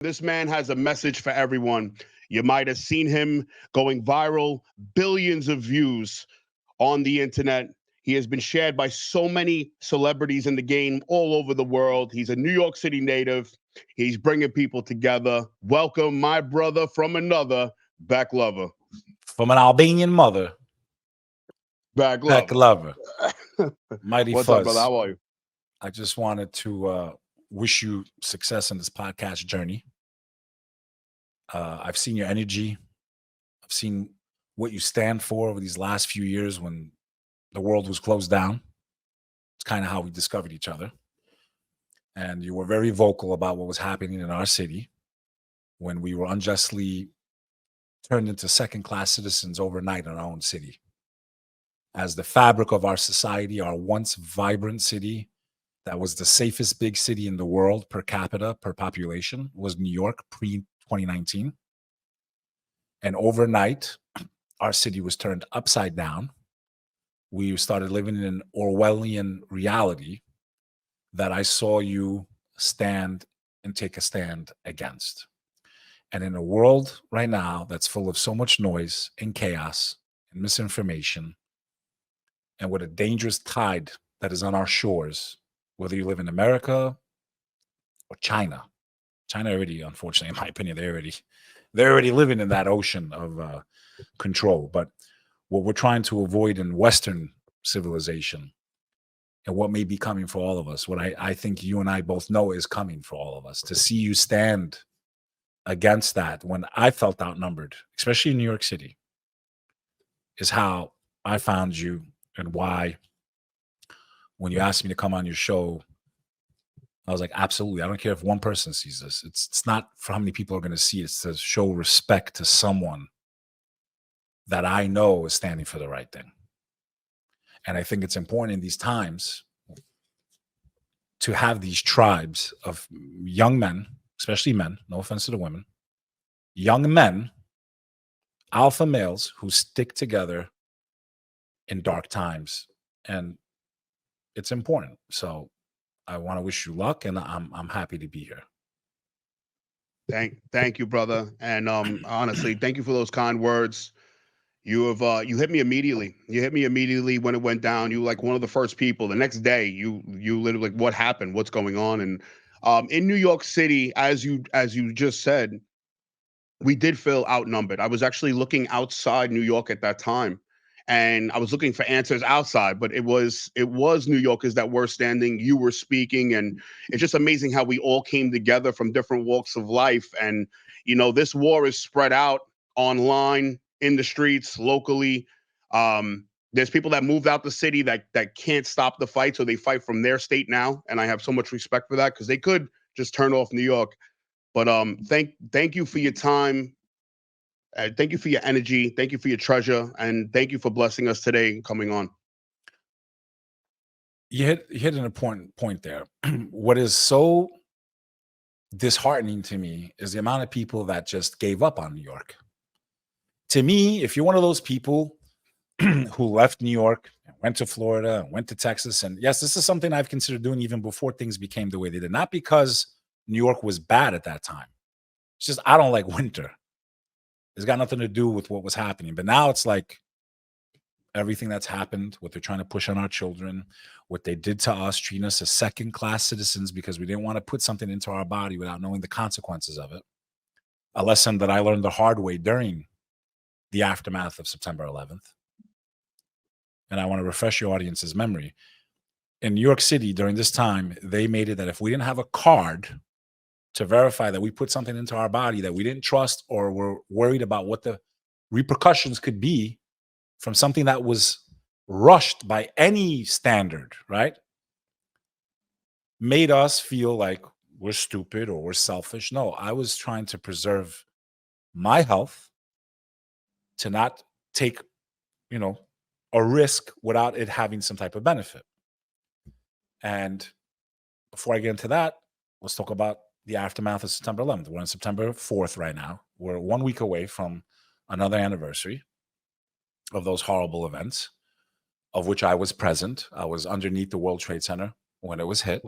This man has a message for everyone. You might have seen him going viral, billions of views on the internet. He has been shared by so many celebrities in the game all over the world. He's a New York City native. He's bringing people together. Welcome, my brother from another, Bek Lover. From an Albanian mother, Bek Bek Lover. Lover, Mighty What's up, brother? Fuzz. How are you? I just wanted to wish you success in this podcast journey. I've seen your energy. I've seen what you stand for over these last few years when the world was closed down. It's kind of how we discovered each other. And you were very vocal about what was happening in our city when we were unjustly turned into second-class citizens overnight in our own city. As the fabric of our society, our once vibrant city that was the safest big city in the world per capita, per population, was New York pre-2019. And overnight, our city was turned upside down. We started living in an Orwellian reality that I saw you stand and take a stand against. And in a world right now that's full of so much noise and chaos and misinformation, and with a dangerous tide that is on our shores, whether you live in America or China. China already, unfortunately, in my opinion, they're already living in that ocean of control. But what we're trying to avoid in Western civilization, and what may be coming for all of us, what I think you and I both know is coming for all of us, to see you stand against that when I felt outnumbered, especially in New York City, is how I found you, and why when you asked me to come on your show, I was like, absolutely. I don't care if one person sees this. It's not for how many people are going to see it. It's to show respect to someone that I know is standing for the right thing. And I think it's important in these times to have these tribes of young men, especially men, no offense to the women, young men, alpha males who stick together in dark times. And it's important. So I want to wish you luck, and I'm happy to be here. Thank you, brother. And honestly, thank you for those kind words. You hit me immediately. You hit me immediately when it went down. You were like one of the first people. The next day, you literally like, what happened? What's going on? And in New York City, as you just said, we did feel outnumbered. I was actually looking outside New York at that time, and I was looking for answers outside, but it was New Yorkers that were standing. You were speaking, and it's just amazing how we all came together from different walks of life. And this war is spread out online, in the streets, locally. There's people that moved out the city that can't stop the fight, so they fight from their state now, and I have so much respect for that because they could just turn off New York. But thank you for your time. Thank you for your energy. Thank you for your treasure, and thank you for blessing us today coming on. You hit an important point there. What is so disheartening to me is the amount of people that just gave up on New York. To me, if you're one of those people who left New York, went to Florida, went to Texas, and yes, this is something I've considered doing even before things became the way they did. Not because New York was bad at that time. It's just I don't like winter. It's got nothing to do with what was happening. But now it's like everything that's happened, what they're trying to push on our children, what they did to us, treating us as second-class citizens because we didn't want to put something into our body without knowing the consequences of it. A lesson that I learned the hard way during the aftermath of September 11th. And I want to refresh your audience's memory. In New York City during this time, they made it that if we didn't have a card to verify that we put something into our body that we didn't trust or were worried about what the repercussions could be from something that was rushed by any standard, right? Made us feel like we're stupid or we're selfish. No, I was trying to preserve my health, to not take, a risk without it having some type of benefit. And before I get into that, let's talk about the aftermath of September 11th. We're on September 4th right now. We're 1 week away from another anniversary of those horrible events, of which I was present. I was underneath the World Trade Center when it was hit.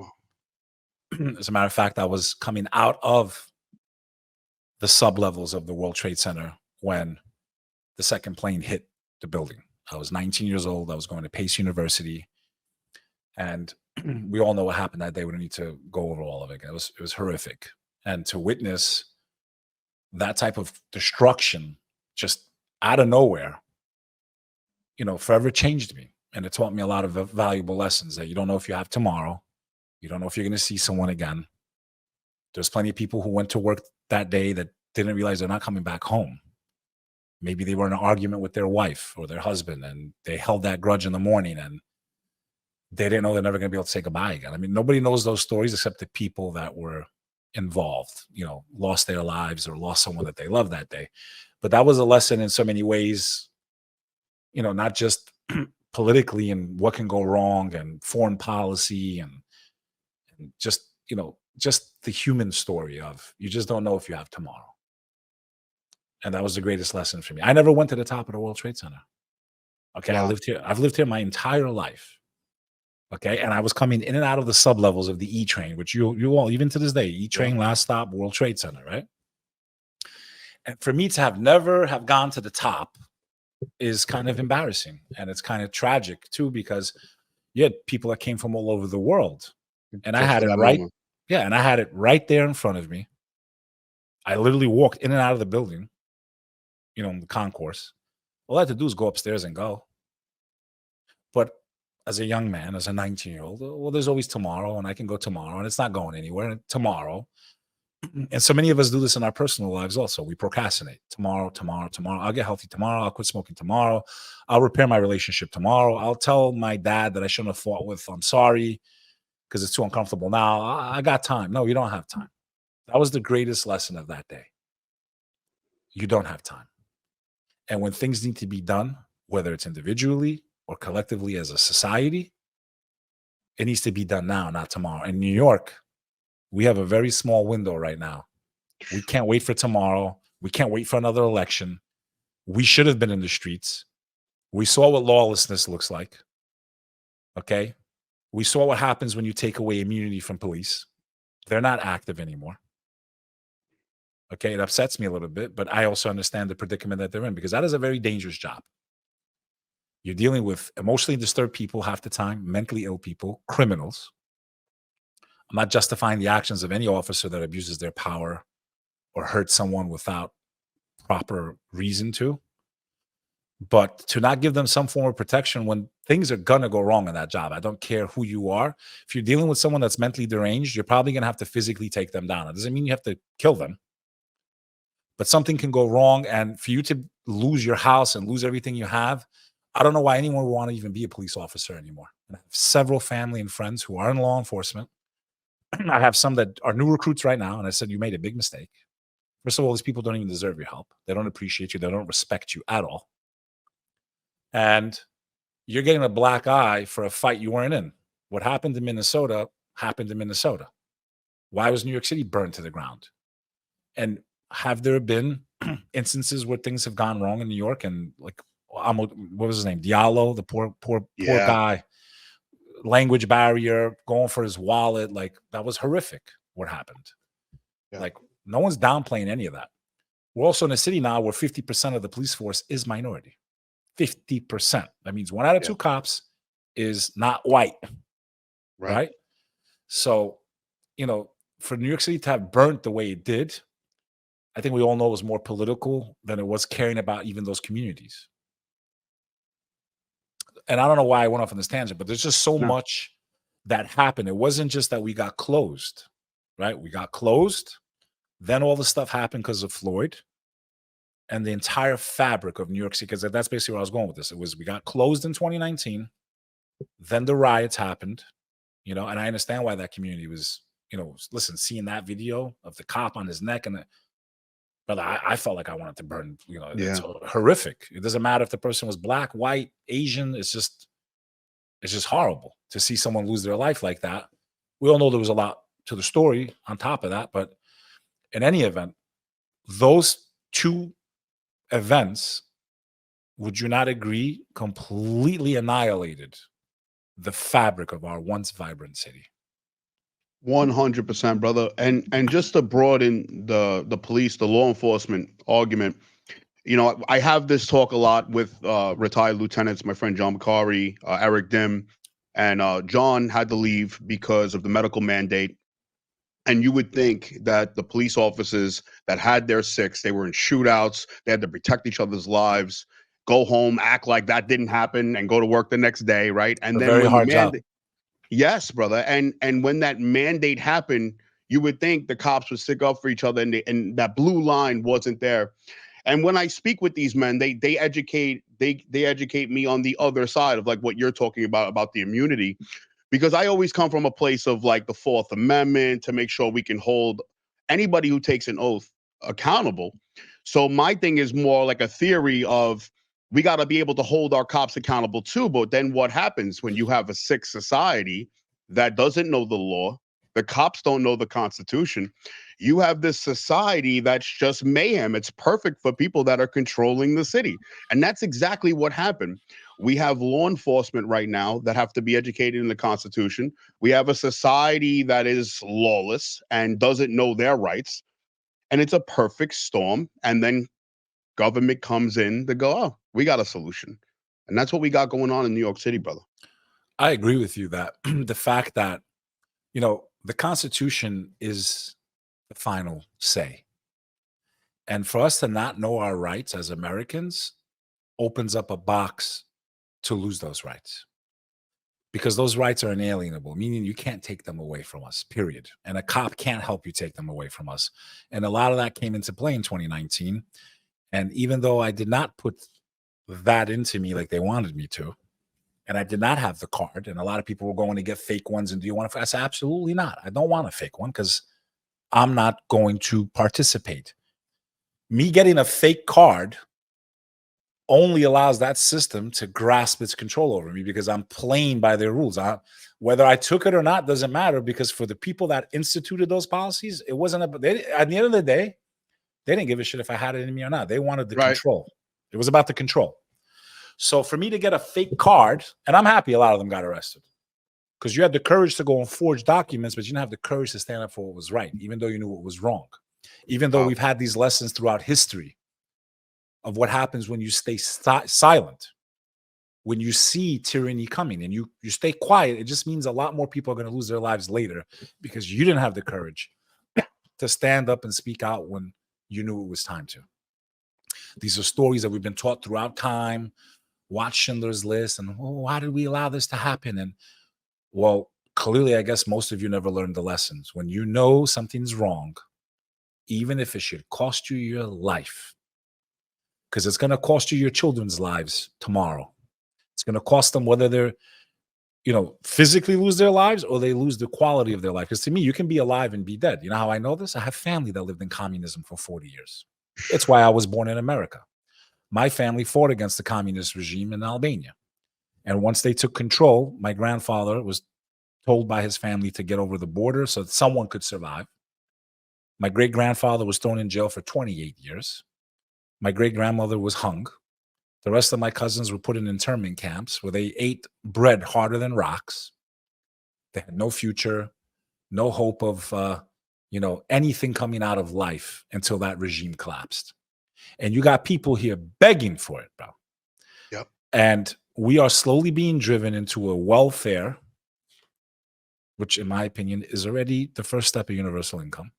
As a matter of fact, I was coming out of the sublevels of the World Trade Center when the second plane hit the building. I was 19 years old. I was going to Pace University, and we all know what happened that day. We don't need to go over all of it. It was horrific, and to witness that type of destruction just out of nowhere, forever changed me, and it taught me a lot of valuable lessons that you don't know if you have tomorrow. You don't know if you're going to see someone again. There's plenty of people who went to work that day that didn't realize they're not coming back home. Maybe they were in an argument with their wife or their husband, and they held that grudge in the morning, and they didn't know they're never going to be able to say goodbye again. I mean, nobody knows those stories except the people that were involved, lost their lives or lost someone that they loved that day. But that was a lesson in so many ways, not just politically and what can go wrong and foreign policy and just the human story of you just don't know if you have tomorrow. And that was the greatest lesson for me. I never went to the top of the World Trade Center. Okay. Wow. I've lived here my entire life. Okay. And I was coming in and out of the sublevels of the E train, which you all, even to this day, E train, last stop, World Trade Center, right? And for me to never have gone to the top is kind of embarrassing. And it's kind of tragic too, because you had people that came from all over the world. And I had it right. Moment. Yeah. And I had it right there in front of me. I literally walked in and out of the building, the concourse. All I had to do is go upstairs and go. But as a young man, as a 19-year-old, well, there's always tomorrow, and I can go tomorrow, and it's not going anywhere tomorrow. And so many of us do this in our personal lives also. We procrastinate. Tomorrow. I'll get healthy tomorrow. I'll quit smoking tomorrow. I'll repair my relationship tomorrow. I'll tell my dad that I shouldn't have fought with. I'm sorry because it's too uncomfortable now. I got time. No, you don't have time. That was the greatest lesson of that day. You don't have time. And when things need to be done, whether it's individually or collectively as a society, it needs to be done now, not tomorrow. In New York, we have a very small window right now. We can't wait for tomorrow. We can't wait for another election. We should have been in the streets. We saw what lawlessness looks like. Okay? We saw what happens when you take away immunity from police. They're not active anymore. Okay, it upsets me a little bit, but I also understand the predicament that they're in because that is a very dangerous job. You're dealing with emotionally disturbed people half the time, mentally ill people, criminals. I'm not justifying the actions of any officer that abuses their power or hurts someone without proper reason to. But to not give them some form of protection when things are going to go wrong in that job. I don't care who you are. If you're dealing with someone that's mentally deranged, you're probably going to have to physically take them down. It doesn't mean you have to kill them. But something can go wrong, and for you to lose your house and lose everything you have, I don't know why anyone would want to even be a police officer anymore. And I have several family and friends who are in law enforcement. I have some that are new recruits right now, and I said, you made a big mistake. First of all, these people don't even deserve your help. They don't appreciate you. They don't respect you at all. And you're getting a black eye for a fight you weren't in. What happened in Minnesota happened in Minnesota. Why was New York City burned to the ground? And have there been instances where things have gone wrong in New York? And like, what was his name? Diallo, the poor guy, language barrier, going for his wallet. Like, that was horrific what happened. Yeah. Like, no one's downplaying any of that. We're also in a city now where 50% of the police force is minority. 50%. That means 1 out of 2 cops is not white. Right? So, for New York City to have burnt the way it did, I think we all know it was more political than it was caring about even those communities. And I don't know why I went off on this tangent, but there's just so much that happened. It wasn't just that we got closed, right? We got closed. Then all the stuff happened because of Floyd and the entire fabric of New York City, because that's basically where I was going with this. It was, we got closed in 2019. Then the riots happened, and I understand why that community was, listen, seeing that video of the cop on his neck but I felt like I wanted to burn, it's horrific. It doesn't matter if the person was black, white, Asian. It's just horrible to see someone lose their life like that. We all know there was a lot to the story on top of that, but in any event, those 2 events, would you not agree, completely annihilated the fabric of our once vibrant city? 100%, brother. And just to broaden the police, the law enforcement argument, I have this talk a lot with retired lieutenants, my friend John McCary, Eric Dim, and John had to leave because of the medical mandate. And you would think that the police officers that had their six, they were in shootouts, they had to protect each other's lives, go home, act like that didn't happen, and go to work the next day, right? A And then very when the hard job. mandate, yes, brother, and when that mandate happened, you would think the cops would stick up for each other, and that blue line wasn't there. And when I speak with these men, they educate me on the other side of like what you're talking about the immunity, because I always come from a place of like the Fourth Amendment to make sure we can hold anybody who takes an oath accountable. So my thing is more like a theory of we got to be able to hold our cops accountable too. But then what happens when you have a sick society that doesn't know the law? The cops don't know the Constitution. You have this society that's just mayhem. It's perfect for people that are controlling the city. And that's exactly what happened. We have law enforcement right now that have to be educated in the Constitution. We have a society that is lawless and doesn't know their rights. And it's a perfect storm. And then government comes in to go, oh, we got a solution. And that's what we got going on in New York City, brother. I agree with you that the fact that, the Constitution is the final say. And for us to not know our rights as Americans opens up a box to lose those rights, because those rights are inalienable, meaning you can't take them away from us, period. And a cop can't help you take them away from us. And a lot of that came into play in 2019. And even though I did not put that into me like they wanted me to, and I did not have the card, and a lot of people were going to get fake ones, and do you want to? I said, absolutely not. I don't want a fake one because I'm not going to participate. Me getting a fake card only allows that system to grasp its control over me because I'm playing by their rules. Whether I took it or not doesn't matter, because for the people that instituted those policies, it wasn't at the end of the day, they didn't give a shit if I had it in me or not. They wanted the control. It was about the control. So for me to get a fake card, and I'm happy a lot of them got arrested, because you had the courage to go and forge documents, but you didn't have the courage to stand up for what was right, even though you knew what was wrong. Even though we've had these lessons throughout history of what happens when you stay silent, when you see tyranny coming and you stay quiet, it just means a lot more people are going to lose their lives later because you didn't have the courage to stand up and speak out when you knew it was time to. These are stories that we've been taught throughout time. Watch Schindler's List, and why did we allow this to happen? And well, clearly, I guess most of you never learned the lessons. When you know something's wrong, even if it should cost you your life, because it's going to cost you your children's lives tomorrow. It's going to cost them whether they're, physically lose their lives or they lose the quality of their life. Because to me, you can be alive and be dead. You know how I know this? I have family that lived in communism for 40 years. It's why I was born in America. My family fought against the communist regime in Albania. And once they took control, my grandfather was told by his family to get over the border so that someone could survive. My great-grandfather was thrown in jail for 28 years. My great-grandmother was hung. The rest of my cousins were put in internment camps where they ate bread harder than rocks. They had no future, no hope of, anything coming out of life until that regime collapsed. And you got people here begging for it, bro. Yep. And we are slowly being driven into a welfare, which in my opinion is already the first step of universal income.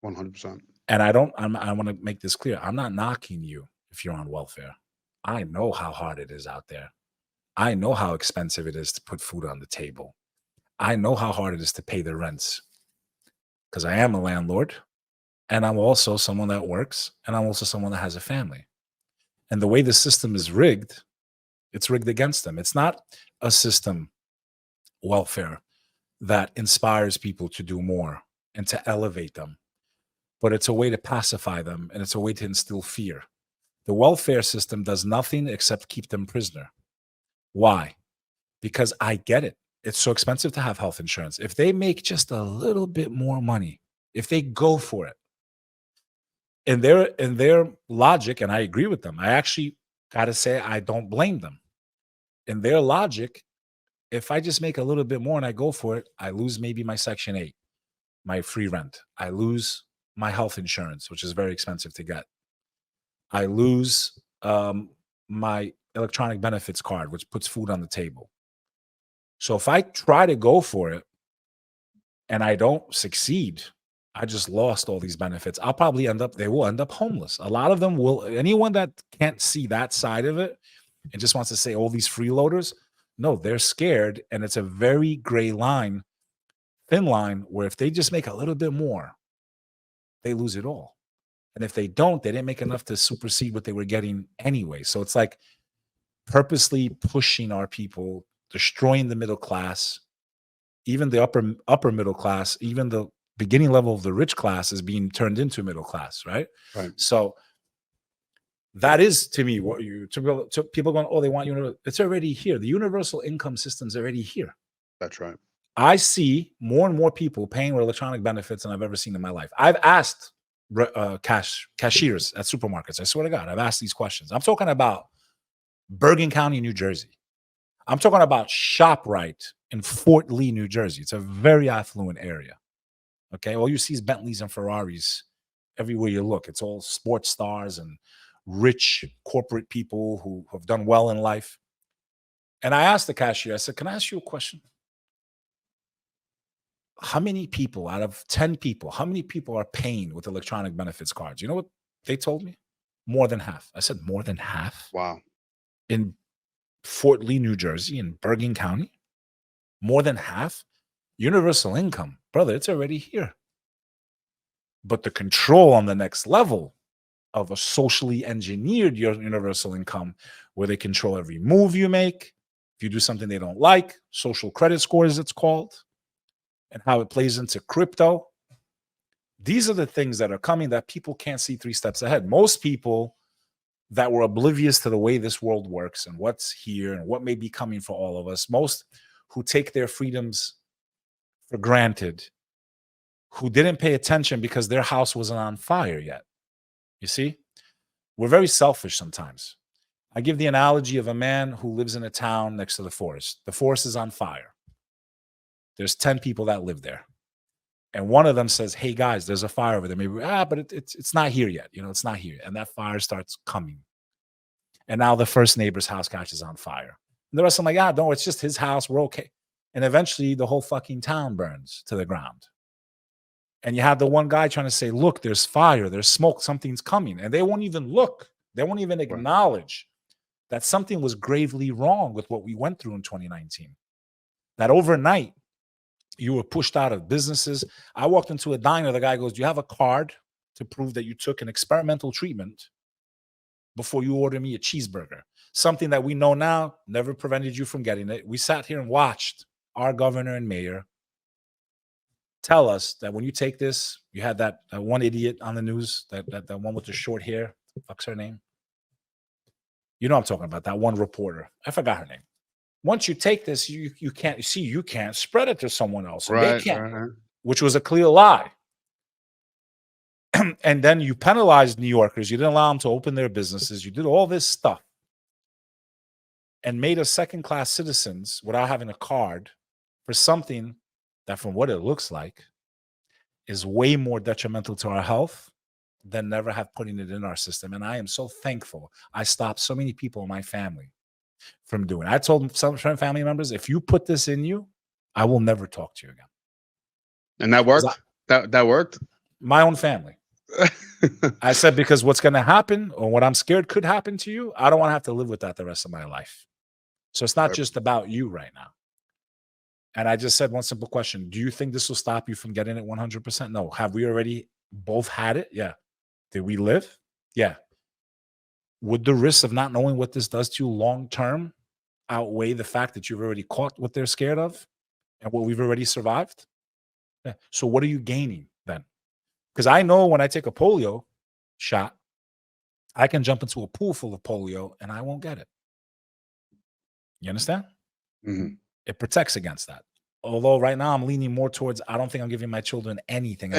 100%. And I want to make this clear. I'm not knocking you if you're on welfare. I know how hard it is out there. I know how expensive it is to put food on the table. I know how hard it is to pay the rents, because I am a landlord. And I'm also someone that works, and I'm also someone that has a family. And the way the system is rigged, it's rigged against them. It's not a system, welfare, that inspires people to do more and to elevate them, but it's a way to pacify them, and it's a way to instill fear. The welfare system does nothing except keep them prisoner. Why? Because I get it. It's so expensive to have health insurance. If they make just a little bit more money, if they go for it, in their logic, and I agree with them, I actually got to say I don't blame them. In their logic, if I just make a little bit more and I go for it, I lose maybe my Section 8. my free rent. I lose my health insurance, which is very expensive to get. I lose my electronic benefits card, which puts food on the table. So if I try to go for it and I don't succeed, I just lost all these benefits. I'll probably they will end up homeless. A lot of them will. Anyone that can't see that side of it and just wants to say all these freeloaders, no, they're scared. And it's a very gray line, thin line, where if they just make a little bit more, they lose it all. And if they don't, they didn't make enough to supersede what they were getting anyway. So it's like purposely pushing our people, destroying the middle class, even the upper middle class, even the beginning level of the rich class is being turned into middle class, right? Right. So that is, to me, what to people going, oh, they want universal. It's already here. The universal income system is already here. That's right. I see more and more people paying with electronic benefits than I've ever seen in my life. I've asked cashiers at supermarkets. I swear to God, I've asked these questions. I'm talking about Bergen County, New Jersey. I'm talking about ShopRite in Fort Lee, New Jersey. It's a very affluent area. Okay, all you see is Bentleys and Ferraris everywhere you look. It's all sports stars and rich corporate people who have done well in life. And I asked the cashier, I said, can I ask you a question? How many people out of 10 people, how many people are paying with electronic benefits cards? You know what they told me? More than half. I said, more than half? Wow. In Fort Lee, New Jersey, in Bergen County? More than half? Universal income, brother, it's already here. But the control on the next level of a socially engineered universal income, where they control every move you make, if you do something they don't like, social credit scores, it's called, and how it plays into crypto. These are the things that are coming that people can't see 3 steps ahead. Most people that were oblivious to the way this world works and what's here and what may be coming for all of us, most who take their freedoms for granted, who didn't pay attention because their house wasn't on fire yet. You see, we're very selfish sometimes. I give the analogy of a man who lives in a town next to the forest. The forest is on fire. There's 10 people that live there. And one of them says, hey, guys, there's a fire over there. Maybe, but it's not here yet. You know, it's not here. And that fire starts coming. And now the first neighbor's house catches on fire. And the rest of them are like, no, it's just his house. We're okay. And eventually the whole fucking town burns to the ground. And you have the one guy trying to say, look, there's fire, there's smoke, something's coming. And they won't even look. They won't even acknowledge that something was gravely wrong with what we went through in 2019. That overnight, you were pushed out of businesses. I walked into a diner. The guy goes, do you have a card to prove that you took an experimental treatment before you order me a cheeseburger? Something that we know now never prevented you from getting it. We sat here and watched our governor and mayor tell us that when you take this, you had that one idiot on the news, that one with the short hair. Fuck's her name? You know what I'm talking about, that one reporter. I forgot her name. Once you take this, you can't spread it to someone else. Right, they can't, right. Which was a clear lie. And then you penalized New Yorkers. You didn't allow them to open their businesses. You did all this stuff and made us second-class citizens without having a card for something that, from what it looks like, is way more detrimental to our health than never have putting it in our system. And I am so thankful I stopped so many people in my family from doing it. I told some family members, if you put this in you, I will never talk to you again. And that worked? That worked? My own family. I said, because what's going to happen, or what I'm scared could happen to you, I don't want to have to live with that the rest of my life. So it's not just about you right now. And I just said one simple question. Do you think this will stop you from getting it 100%? No. Have we already both had it? Yeah. Did we live? Yeah. Would the risks of not knowing what this does to you long-term outweigh the fact that you've already caught what they're scared of and what we've already survived? Yeah. So what are you gaining then? Because I know when I take a polio shot, I can jump into a pool full of polio and I won't get it. You understand? Mm-hmm. It protects against that. Although right now I'm leaning more towards, I don't think I'm giving my children anything.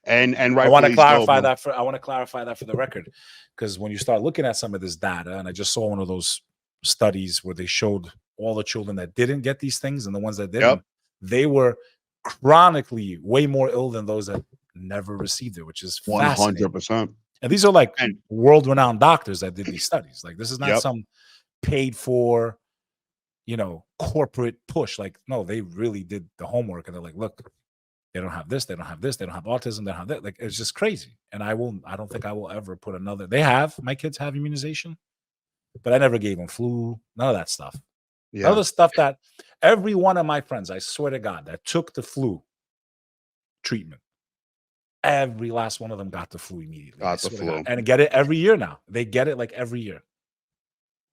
And I want to clarify that for the record, because when you start looking at some of this data, and I just saw one of those studies where they showed all the children that didn't get these things and the ones that didn't, they were chronically way more ill than those that never received it, which is fascinating. 100%. And these are like And world-renowned doctors that did these studies. Like, this is not yep, some paid for, corporate push. Like, no, they really did the homework, and they're like, look, they don't have this, they don't have this, they don't have autism, they don't have that. Like, it's just crazy. And I don't think I will ever put another. My kids have immunization, but I never gave them flu, none of that stuff. None of yeah, the stuff that every one of my friends, I swear to God, that took the flu treatment, every last one of them got the flu immediately. got the flu. And get it every year now. They get it like every year.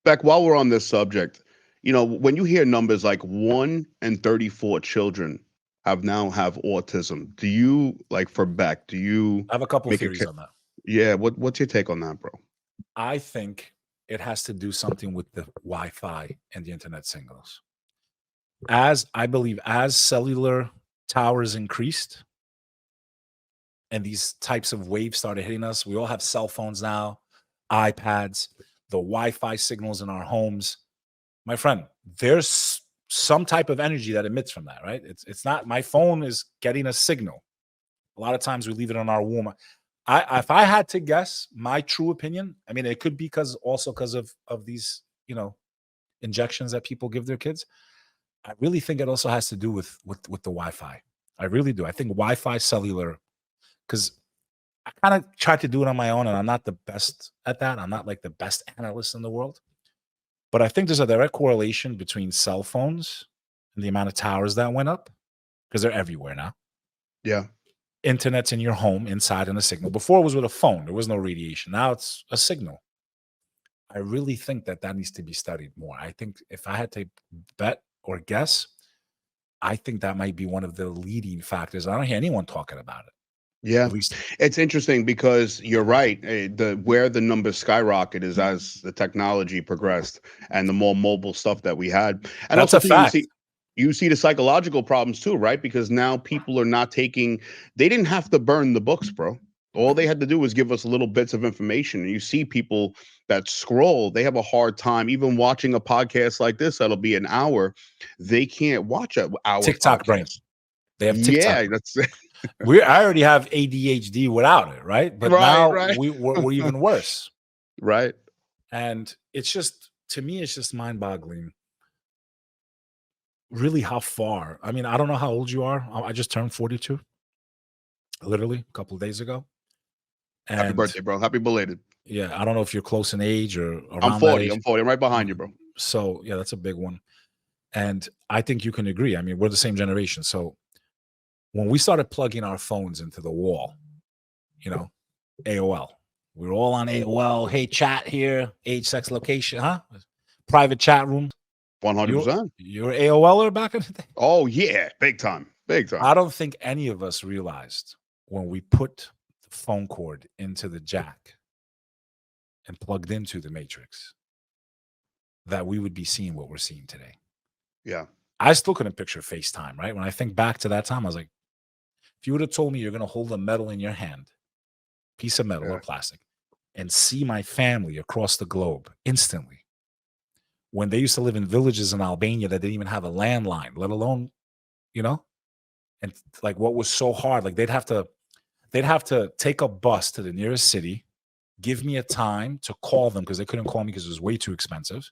Beck, while we're on this subject, when you hear numbers like 1 in 34 children have autism, do you, like, for Beck, do you I have a couple of make a theories on that. yeah, what's your take on that, bro? I think it has to do something with the Wi-Fi and the internet signals. I believe as cellular towers increased and these types of waves started hitting us, we all have cell phones now, iPads, the Wi-Fi signals in our homes. My friend, there's some type of energy that emits from that, right? It's not, my phone is getting a signal. A lot of times we leave it on our womb. If I had to guess, my true opinion, I mean, it could be because of these, injections that people give their kids. I really think it also has to do with the Wi-Fi. I really do. I think Wi-Fi cellular, because I kind of tried to do it on my own, and I'm not the best at that. I'm not like the best analyst in the world. But I think there's a direct correlation between cell phones and the amount of towers that went up, because they're everywhere now. Yeah. Internet's in your home, inside, and a signal. Before it was with a phone. There was no radiation. Now it's a signal. I really think that needs to be studied more. I think if I had to bet or guess, I think that might be one of the leading factors. I don't hear anyone talking about it. Yeah, At least it's interesting because you're right. Where the numbers skyrocketed is as the technology progressed and the more mobile stuff that we had, and that's also a too, fact. you see the psychological problems too, right? Because now people are not taking. They didn't have to burn the books, bro. All they had to do was give us little bits of information. And you see people that scroll; they have a hard time even watching a podcast like this. That'll be an hour. They can't watch an hour TikTok brain. podcast. They have TikTok. Yeah, that's. I already have ADHD without it, right? But now we're even worse. Right. And it's just, to me, it's just mind-boggling. Really, how far? I mean, I don't know how old you are. I just turned 42, literally a couple of days ago. And happy birthday, bro. Happy belated. Yeah, I don't know if you're close in age or around I'm 40. that age. I'm 40. I'm right behind you, bro. So yeah, that's a big one. And I think you can agree. I mean, we're the same generation. So when we started plugging our phones into the wall, AOL, we were all on AOL. Hey, chat here, age, sex, location, huh? Private chat room. 100%. You're AOLer back in the day? Oh, yeah. Big time. Big time. I don't think any of us realized when we put the phone cord into the jack and plugged into the matrix that we would be seeing what we're seeing today. Yeah. I still couldn't picture FaceTime, right? When I think back to that time, I was like, if you would have told me you're going to hold a metal in your hand, piece of metal or plastic, and see my family across the globe instantly, when they used to live in villages in Albania that didn't even have a landline, let alone, and like what was so hard, like they'd have to take a bus to the nearest city, give me a time to call them because they couldn't call me because it was way too expensive.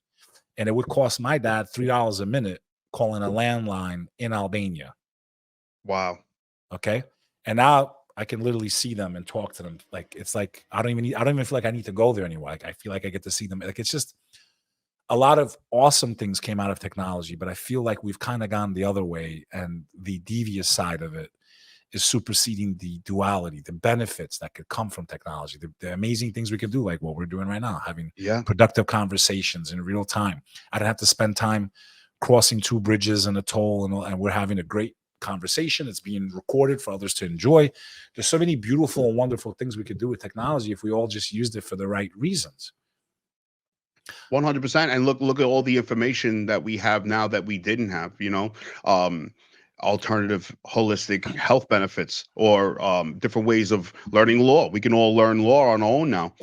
And it would cost my dad $3 a minute calling a landline in Albania. Wow. Okay. And now I can literally see them and talk to them. Like, it's like, I don't even feel like I need to go there anymore. Like, I feel like I get to see them. Like, it's just a lot of awesome things came out of technology, but I feel like we've kind of gone the other way, and the devious side of it is superseding the duality, the benefits that could come from technology, the amazing things we can do, like what we're doing right now, having productive conversations in real time. I don't have to spend time crossing 2 bridges and a toll, and we're having a great conversation. It's being recorded for others to enjoy. There's so many beautiful and wonderful things we could do with technology if we all just used it for the right reasons. 100%. And look at all the information that we have now that we didn't have, alternative holistic health benefits, or different ways of learning law. We can all learn law on our own now.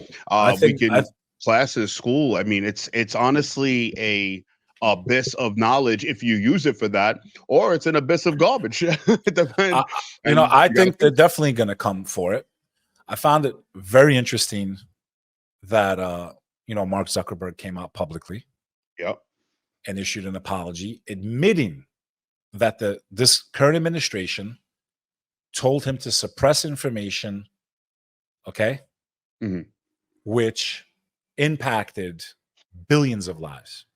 Classes, school. I mean, it's honestly abyss of knowledge if you use it for that, or it's an abyss of garbage. It depends. And I you got to think they're pick. definitely going to come for it. I found it very interesting that Mark Zuckerberg came out publicly Yep. and issued an apology, admitting that this current administration told him to suppress information, okay, Mhm. which impacted billions of lives.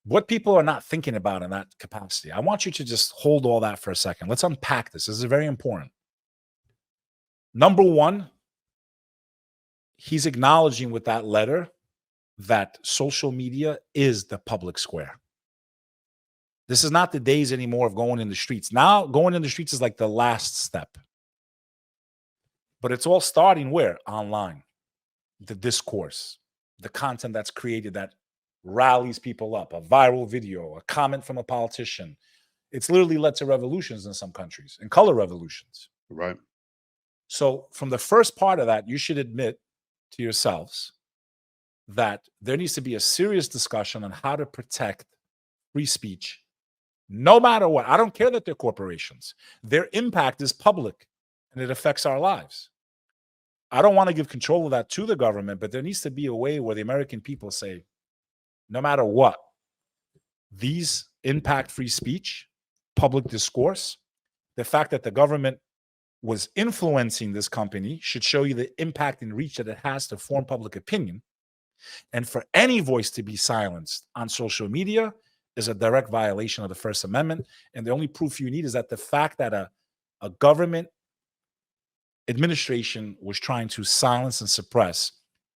What people are not thinking about in that capacity, I want you to just hold all that for a second. Let's unpack this. This is very important. Number one, he's acknowledging with that letter that social media is the public square. This is not the days anymore of going in the streets. Now, going in the streets is like the last step. But it's all starting where? Online. The discourse, the content that's created that rallies people up, a viral video, a comment from a politician. It's literally led to revolutions in some countries, and color revolutions. Right. So from the first part of that, you should admit to yourselves that there needs to be a serious discussion on how to protect free speech, no matter what. I don't care that they're corporations. Their impact is public, and it affects our lives. I don't want to give control of that to the government, but there needs to be a way where the American people say, no matter what, these impact free speech, public discourse. The fact that the government was influencing this company should show you the impact and reach that it has to form public opinion. And for any voice to be silenced on social media is a direct violation of the First Amendment. And the only proof you need is that the fact that a government administration was trying to silence and suppress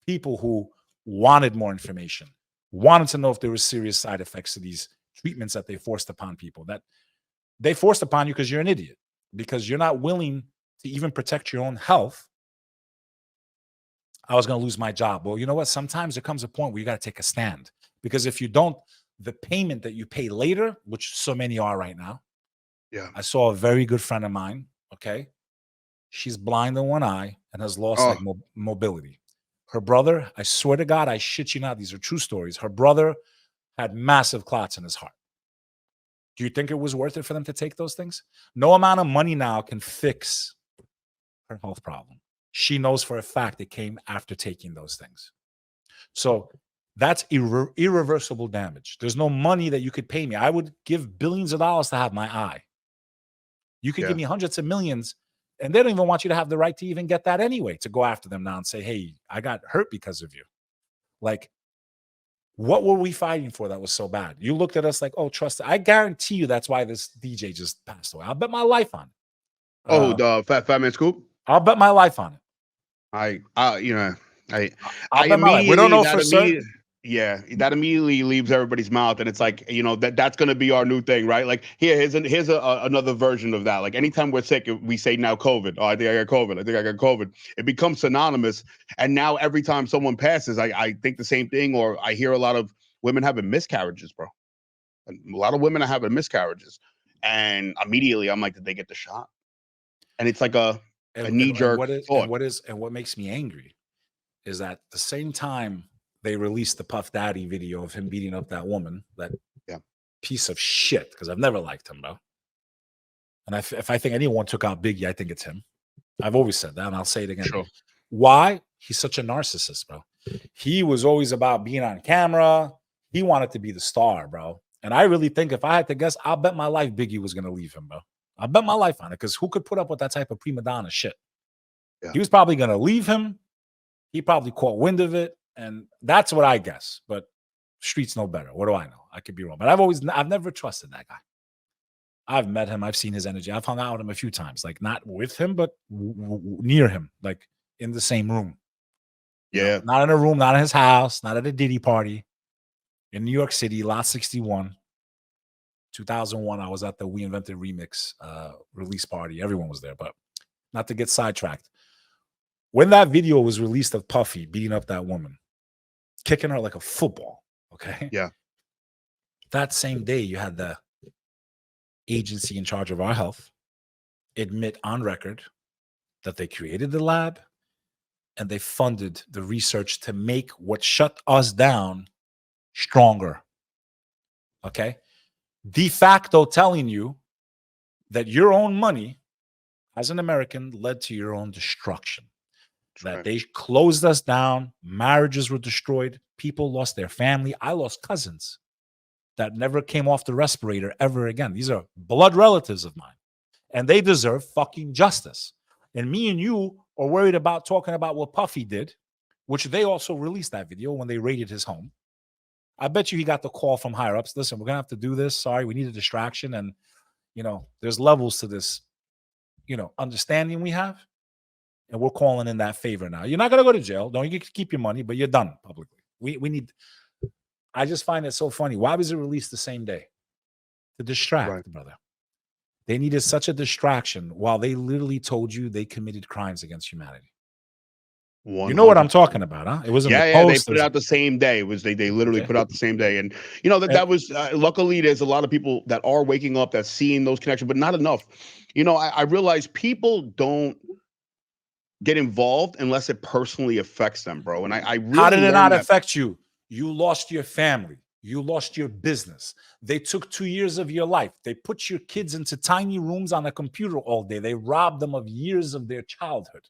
people who wanted more information, wanted to know if there were serious side effects to these treatments that they forced upon people, that they forced upon you because you're an idiot, because you're not willing to even protect your own health. I was going to lose my job. Well, you know what? Sometimes there comes a point where you got to take a stand, because if you don't, the payment that you pay later, which so many are right now. Yeah. I saw a very good friend of mine. Okay. She's blind in one eye and has lost like mobility. Her brother, I swear to God, I shit you not, these are true stories. Her brother had massive clots in his heart. Do you think it was worth it for them to take those things? No amount of money now can fix her health problem. She knows for a fact it came after taking those things. So that's irreversible damage. There's no money that you could pay me. I would give billions of dollars to have my eye. You could give me hundreds of millions, and they don't even want you to have the right to even get that anyway, to go after them now and say, hey, I got hurt because of you. Like, what were we fighting for that was so bad? You looked at us like, oh, trust it. I guarantee you that's why this DJ just passed away. I'll bet my life on it. The Fat Man Scoop? I'll bet my life on it. I bet my life. We don't know for certain. Yeah, that immediately leaves everybody's mouth, and it's like, that's going to be our new thing, right? Like here's another version of that. Like anytime we're sick, we say now COVID. Oh, I think I got COVID. I think I got COVID. It becomes synonymous, and now every time someone passes, I think the same thing, or I hear a lot of women having miscarriages, bro. A lot of women are having miscarriages, and immediately I'm like, did they get the shot? And it's like a knee-jerk thought. And what makes me angry is that the same time they released the Puff Daddy video of him beating up that woman, that piece of shit, because I've never liked him, bro. And if I think anyone took out Biggie, I think it's him. I've always said that, and I'll say it again. Sure. Why? He's such a narcissist, bro. He was always about being on camera. He wanted to be the star, bro. And I really think if I had to guess, I'll bet my life Biggie was going to leave him, bro. I'll bet my life on it, because who could put up with that type of prima donna shit? Yeah. He was probably going to leave him. He probably caught wind of it. And that's what I guess. But streets know better. What do I know? I could be wrong. But I've never trusted that guy. I've met him. I've seen his energy. I've hung out with him a few times. Like not with him, but near him. Like in the same room. Yeah. Not in a room, not in his house, not at a Diddy party. In New York City, Lot 61. 2001, I was at the We Invented Remix release party. Everyone was there, but not to get sidetracked. When that video was released of Puffy beating up that woman, kicking her like a football, okay? Yeah. That same day, you had the agency in charge of our health admit on record that they created the lab and they funded the research to make what shut us down stronger. Okay. De facto telling you that your own money as an American led to your own destruction. That they closed us down, marriages were destroyed, people lost their family. I lost cousins that never came off the respirator ever again. These are blood relatives of mine, and they deserve fucking justice. And me and you are worried about talking about what Puffy did, which they also released that video when they raided his home. I bet you he got the call from higher ups. Listen, we're going to have to do this. Sorry, we need a distraction. And, there's levels to this, understanding we have. And we're calling in that favor now. You're not going to go to jail. Don't you keep your money, but you're done publicly. We need. I just find it so funny. Why was it released the same day? To distract, brother. They needed such a distraction while they literally told you they committed crimes against humanity. 100%. You know what I'm talking about, huh? It was in the post. They put it out the same day. It was they literally put out the same day, and that was luckily there's a lot of people that are waking up that's seeing those connections, but not enough. I realize people don't get involved unless it personally affects them, bro. And I really how did it not affect you? You lost your family. You lost your business. They took 2 years of your life. They put your kids into tiny rooms on a computer all day. They robbed them of years of their childhood.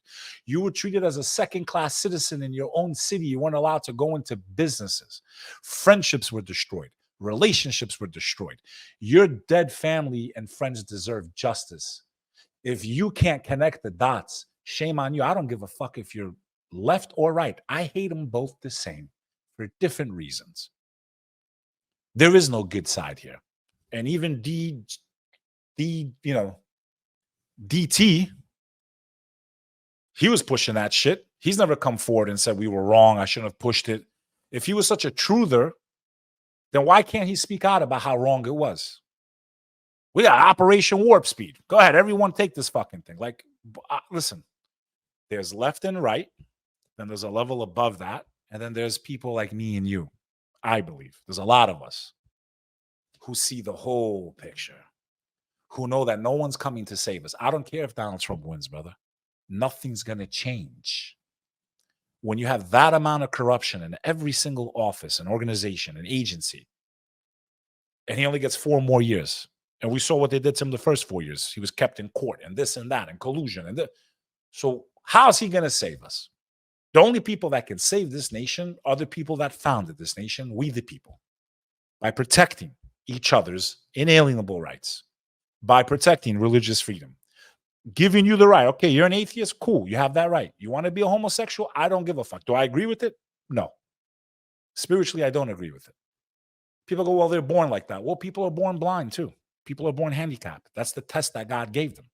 You were treated as a second-class citizen in your own city. You weren't allowed to go into businesses. Friendships were destroyed. Relationships were destroyed. Your dead family and friends deserve justice. If you can't connect the dots, shame on you. I don't give a fuck if you're left or right. I hate them both the same for different reasons. There is no good side here. And even DT, he was pushing that shit. He's never come forward and said we were wrong. I shouldn't have pushed it. If he was such a truther, then why can't he speak out about how wrong it was? We got Operation Warp Speed. Go ahead, everyone take this fucking thing. Like, listen, there's left and right. Then there's a level above that. And then there's people like me and you. I believe there's a lot of us who see the whole picture, who know that no one's coming to save us. I don't care if Donald Trump wins, brother. Nothing's going to change. When you have that amount of corruption in every single office, an organization, an agency, and he only gets 4 more years. And we saw what they did to him the first 4 years. He was kept in court and this and that and collusion. So how's he going to save us? The only people that can save this nation are the people that founded this nation, we the people, by protecting each other's inalienable rights, by protecting religious freedom, giving you the right. Okay, you're an atheist? Cool, you have that right. You want to be a homosexual? I don't give a fuck. Do I agree with it? No. Spiritually, I don't agree with it. People go, well, they're born like that. Well, people are born blind too. People are born handicapped. That's the test that God gave them.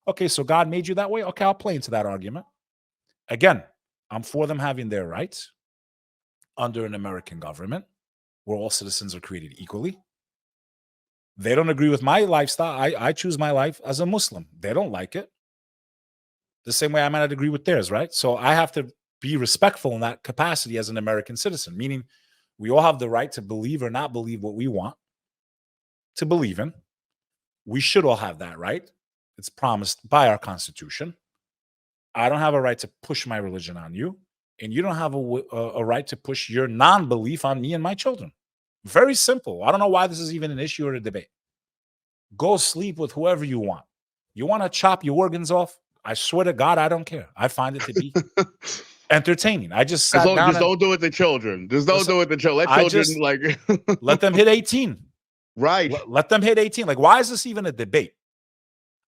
Okay, so God made you that way? Okay, I'll play into that argument. Again, I'm for them having their rights under an American government where all citizens are created equally. They don't agree with my lifestyle. I choose my life as a Muslim. They don't like it. The same way I might not agree with theirs, right? So I have to be respectful in that capacity as an American citizen, meaning we all have the right to believe or not believe what we want to believe in. We should all have that right. It's promised by our Constitution. I don't have a right to push my religion on you, and you don't have a right to push your non-belief on me and my children. Very simple. I don't know why this is even an issue or a debate. Go sleep with whoever you want. You want to chop your organs off? I swear to God, I don't care. I find it to be entertaining. I just sat down. Just don't do it to children. Just don't do it to children. Let children let them hit 18. Right. Let them hit 18. Like, why is this even a debate?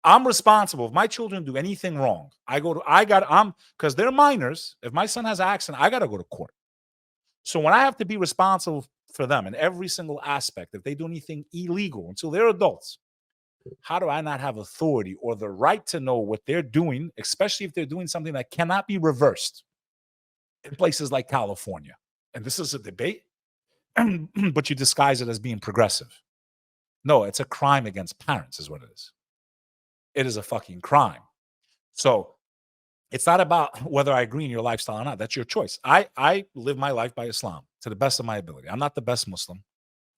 I'm responsible. If my children do anything wrong, because they're minors. If my son has an accident, I got to go to court. So when I have to be responsible for them in every single aspect, if they do anything illegal until they're adults, how do I not have authority or the right to know what they're doing, especially if they're doing something that cannot be reversed in places like California? And this is a debate, but you disguise it as being progressive. No, it's a crime against parents is what it is. It is a fucking crime. So it's not about whether I agree in your lifestyle or not. That's your choice. I live my life by Islam to the best of my ability. I'm not the best Muslim.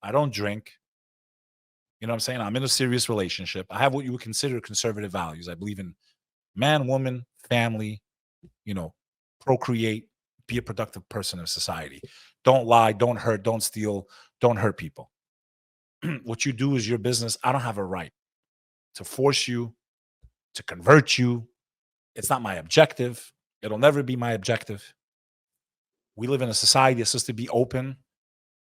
I don't drink. You know what I'm saying? I'm in a serious relationship. I have what you would consider conservative values. I believe in man, woman, family, procreate, be a productive person in society. Don't lie, don't hurt, don't steal, don't hurt people. What you do is your business. I don't have a right to force you, to convert you. It's not my objective. It'll never be my objective. We live in a society that's supposed to be open.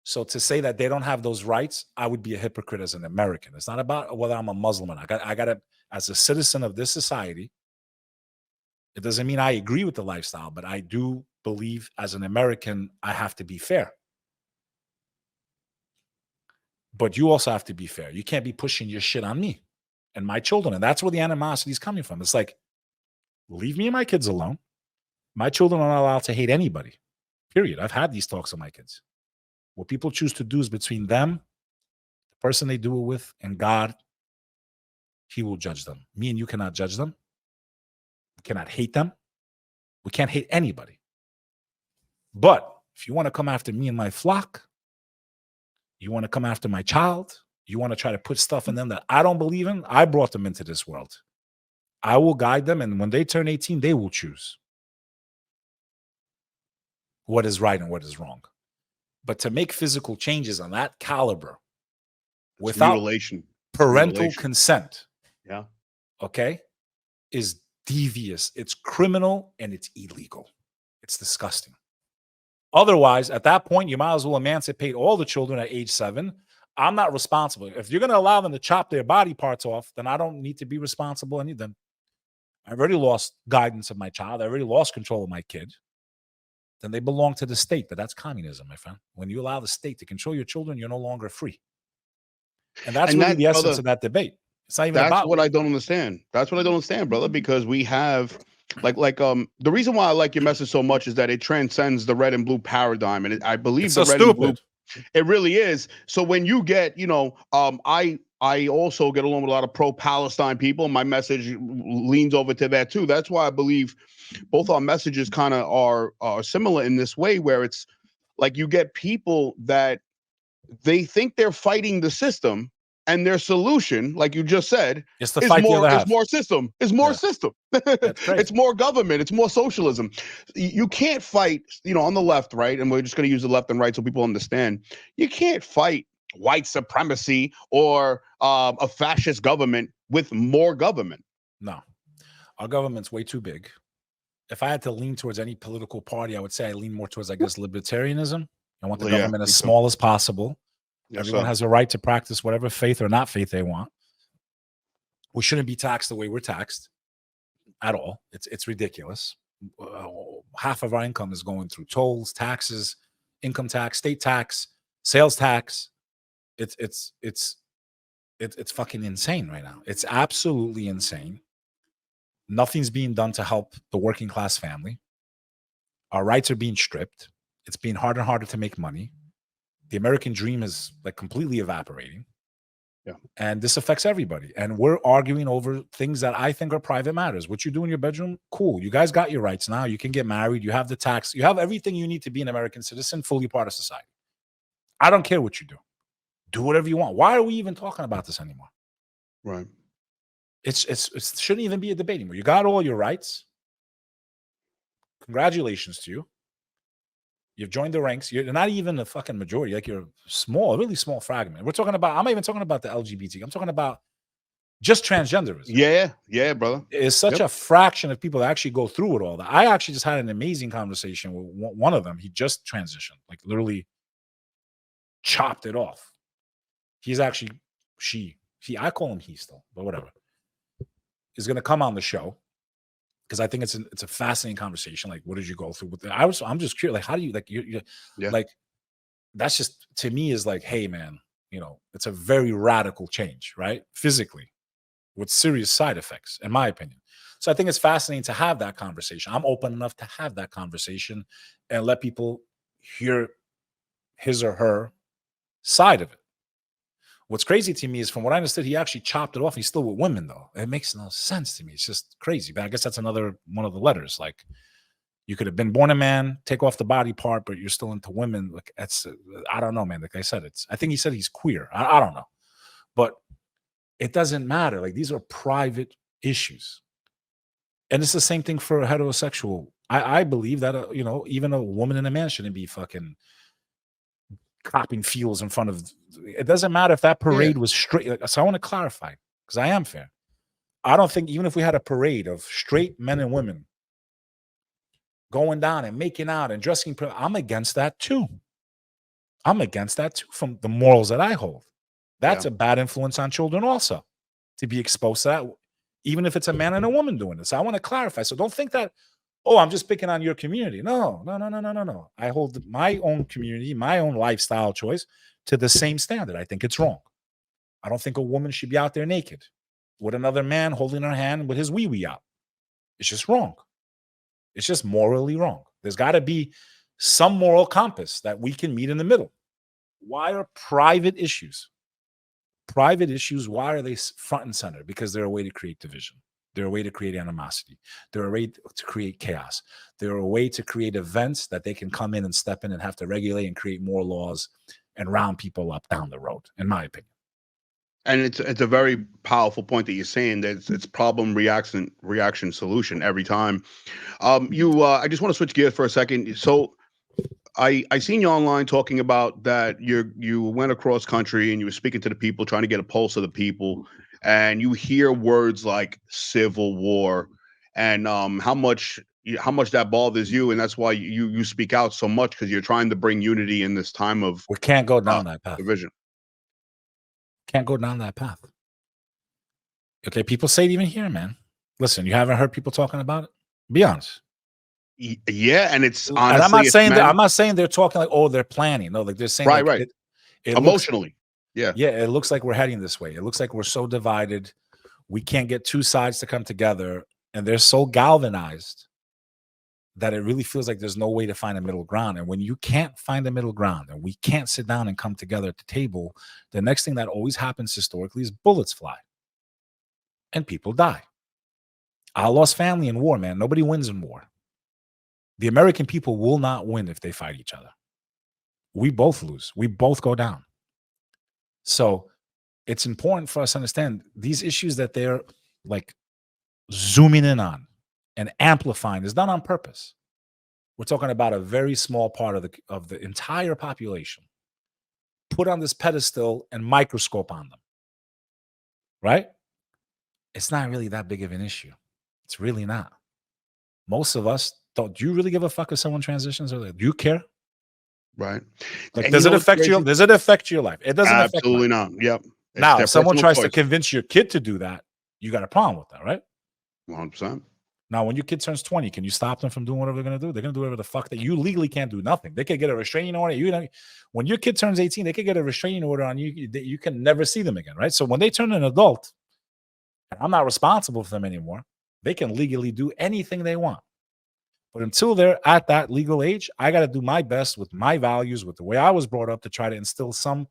So to say that they don't have those rights, I would be a hypocrite as an American. It's not about whether I'm a Muslim or not. I got to, as a citizen of this society, it doesn't mean I agree with the lifestyle, but I do believe as an American, I have to be fair. But you also have to be fair. You can't be pushing your shit on me and my children. And that's where the animosity is coming from. It's like, leave me and my kids alone. My children are not allowed to hate anybody, period. I've had these talks with my kids. What people choose to do is between them, the person they do it with, and God. He will judge them. Me and you cannot judge them. We cannot hate them. We can't hate anybody. But if you want to come after me and my flock, you want to come after my child, you want to try to put stuff in them that I don't believe in, I brought them into this world. I will guide them, and when they turn 18, they will choose what is right and what is wrong. But to make physical changes on that caliber without parental consent, okay, is devious. It's criminal and it's illegal. It's disgusting. Otherwise, at that point, you might as well emancipate all the children at age 7. I'm not responsible. If you're going to allow them to chop their body parts off, then I don't need to be responsible. Then I've already lost guidance of my child. I already lost control of my kid. Then they belong to the state. But that's communism, my friend. When you allow the state to control your children, you're no longer free. And that's really the essence of that debate. It's not even about. That's what I don't understand. That's what I don't understand, brother, because we have the reason why I like your message so much is that it transcends the red and blue paradigm. And I believe it's the so red stupid. and blue, it really is. So when you get, I also get along with a lot of pro-Palestine people. My message leans over to that too. That's why I believe both our messages kind of are similar in this way, where it's like you get people that they think they're fighting the system, and their solution, like you just said, is more system. It's more government. It's more socialism. You can't fight, on the left, right? And we're just going to use the left and right so people understand. You can't fight white supremacy or a fascist government with more government. No, our government's way too big. If I had to lean towards any political party, I would say I lean more towards, libertarianism. I want the government as small as possible. Yes, everyone has a right to practice whatever faith or not faith they want. We shouldn't be taxed the way we're taxed at all. It's ridiculous. Half of our income is going through tolls, taxes, income tax, state tax, sales tax. It's fucking insane right now. It's absolutely insane. Nothing's being done to help the working class family. Our rights are being stripped. It's being harder and harder to make money. The American dream is completely evaporating. Yeah. And this affects everybody. And we're arguing over things that I think are private matters. What you do in your bedroom, cool. You guys got your rights now. You can get married. You have the tax. You have everything you need to be an American citizen, fully part of society. I don't care what you do. Do whatever you want. Why are we even talking about this anymore? Right. It shouldn't even be a debate anymore. You got all your rights. Congratulations to you. You've joined the ranks. You're not even a fucking majority. You're a really small fragment. We're talking about, I'm not even talking about the LGBT. I'm talking about just transgenderism. Yeah, brother. It's such a fraction of people that actually go through with all that. I actually just had an amazing conversation with one of them. He just transitioned, literally chopped it off. He's actually, I call him he still, but whatever. Is going to come on the show. Because I think it's a fascinating conversation. What did you go through with it? I'm just curious. How do you that's just, to me, is hey, man, it's a very radical change, right? Physically, with serious side effects, in my opinion. So I think it's fascinating to have that conversation. I'm open enough to have that conversation and let people hear his or her side of it. What's crazy to me is, from what I understood, he actually chopped it off. He's still with women, though. It makes no sense to me. It's just crazy. But I guess that's another one of the letters. You could have been born a man, take off the body part, but you're still into women. I don't know, man. Like I said, I think he said he's queer. I don't know. But it doesn't matter. These are private issues. And it's the same thing for a heterosexual. I believe that, even a woman and a man shouldn't be fucking copping feels in front of. It doesn't matter if that parade was straight. So I want to clarify, because I am fair. I don't think even if we had a parade of straight men and women going down and making out and dressing, I'm against that too. I'm against that too, from the morals that I hold. That's a bad influence on children also, to be exposed to that, even if it's a man and a woman doing this. I want to clarify. So don't think that, oh, I'm just picking on your community. No. I hold my own community, my own lifestyle choice to the same standard. I think it's wrong. I don't think a woman should be out there naked with another man holding her hand with his wee-wee out. It's just wrong. It's just morally wrong. There's got to be some moral compass that we can meet in the middle. Why are private issues, why are they front and center? Because they're a way to create division. They're a way to create animosity. They're a way to create chaos. They're a way to create events that they can come in and step in and have to regulate and create more laws and round people up down the road, in my opinion. And it's a very powerful point that you're saying, that it's problem reaction solution every time. I just want to switch gears for a second. So I seen you online talking about that you went across country and you were speaking to the people, trying to get a pulse of the people, and you hear words like civil war and how much that bothers you, and that's why you speak out so much, because you're trying to bring unity in this time of we can't go down that path. Division. Can't go down that path. Okay, people say it even here, man. Listen, you haven't heard people talking about it? Be honest. Yeah, and it's honestly, and I'm not saying they're talking like, oh, they're planning. No, like they're saying right. It Emotionally. Yeah, it looks like we're heading this way. It looks like we're so divided. We can't get two sides to come together, and they're so galvanized that it really feels like there's no way to find a middle ground. And when you can't find a middle ground and we can't sit down and come together at the table, the next thing that always happens historically is bullets fly and people die. I lost family in war, man. Nobody wins in war. The American people will not win if they fight each other. We both lose. We both go down. So it's important for us to understand these issues that they're like zooming in on and amplifying is done on purpose. We're talking about a very small part of the entire population put on this pedestal and microscope on them, right? It's not really that big of an issue. It's really not. Most of us don't. Do you really give a fuck if someone transitions, or do you care? Right. Like, does it affect you? Does it affect your life? It doesn't. Absolutely not. Yep. Now, if someone tries to convince your kid to do that, you got a problem with that, right? 100%. Now, when your kid turns 20, can you stop them from doing whatever they're going to do? They're going to do whatever the fuck that you legally can't do nothing. They could get a restraining order. When your kid turns 18, they could get a restraining order on you. You can never see them again, right? So when they turn an adult, and I'm not responsible for them anymore, they can legally do anything they want. But until they're at that legal age, I got to do my best with my values, with the way I was brought up, to try to instill some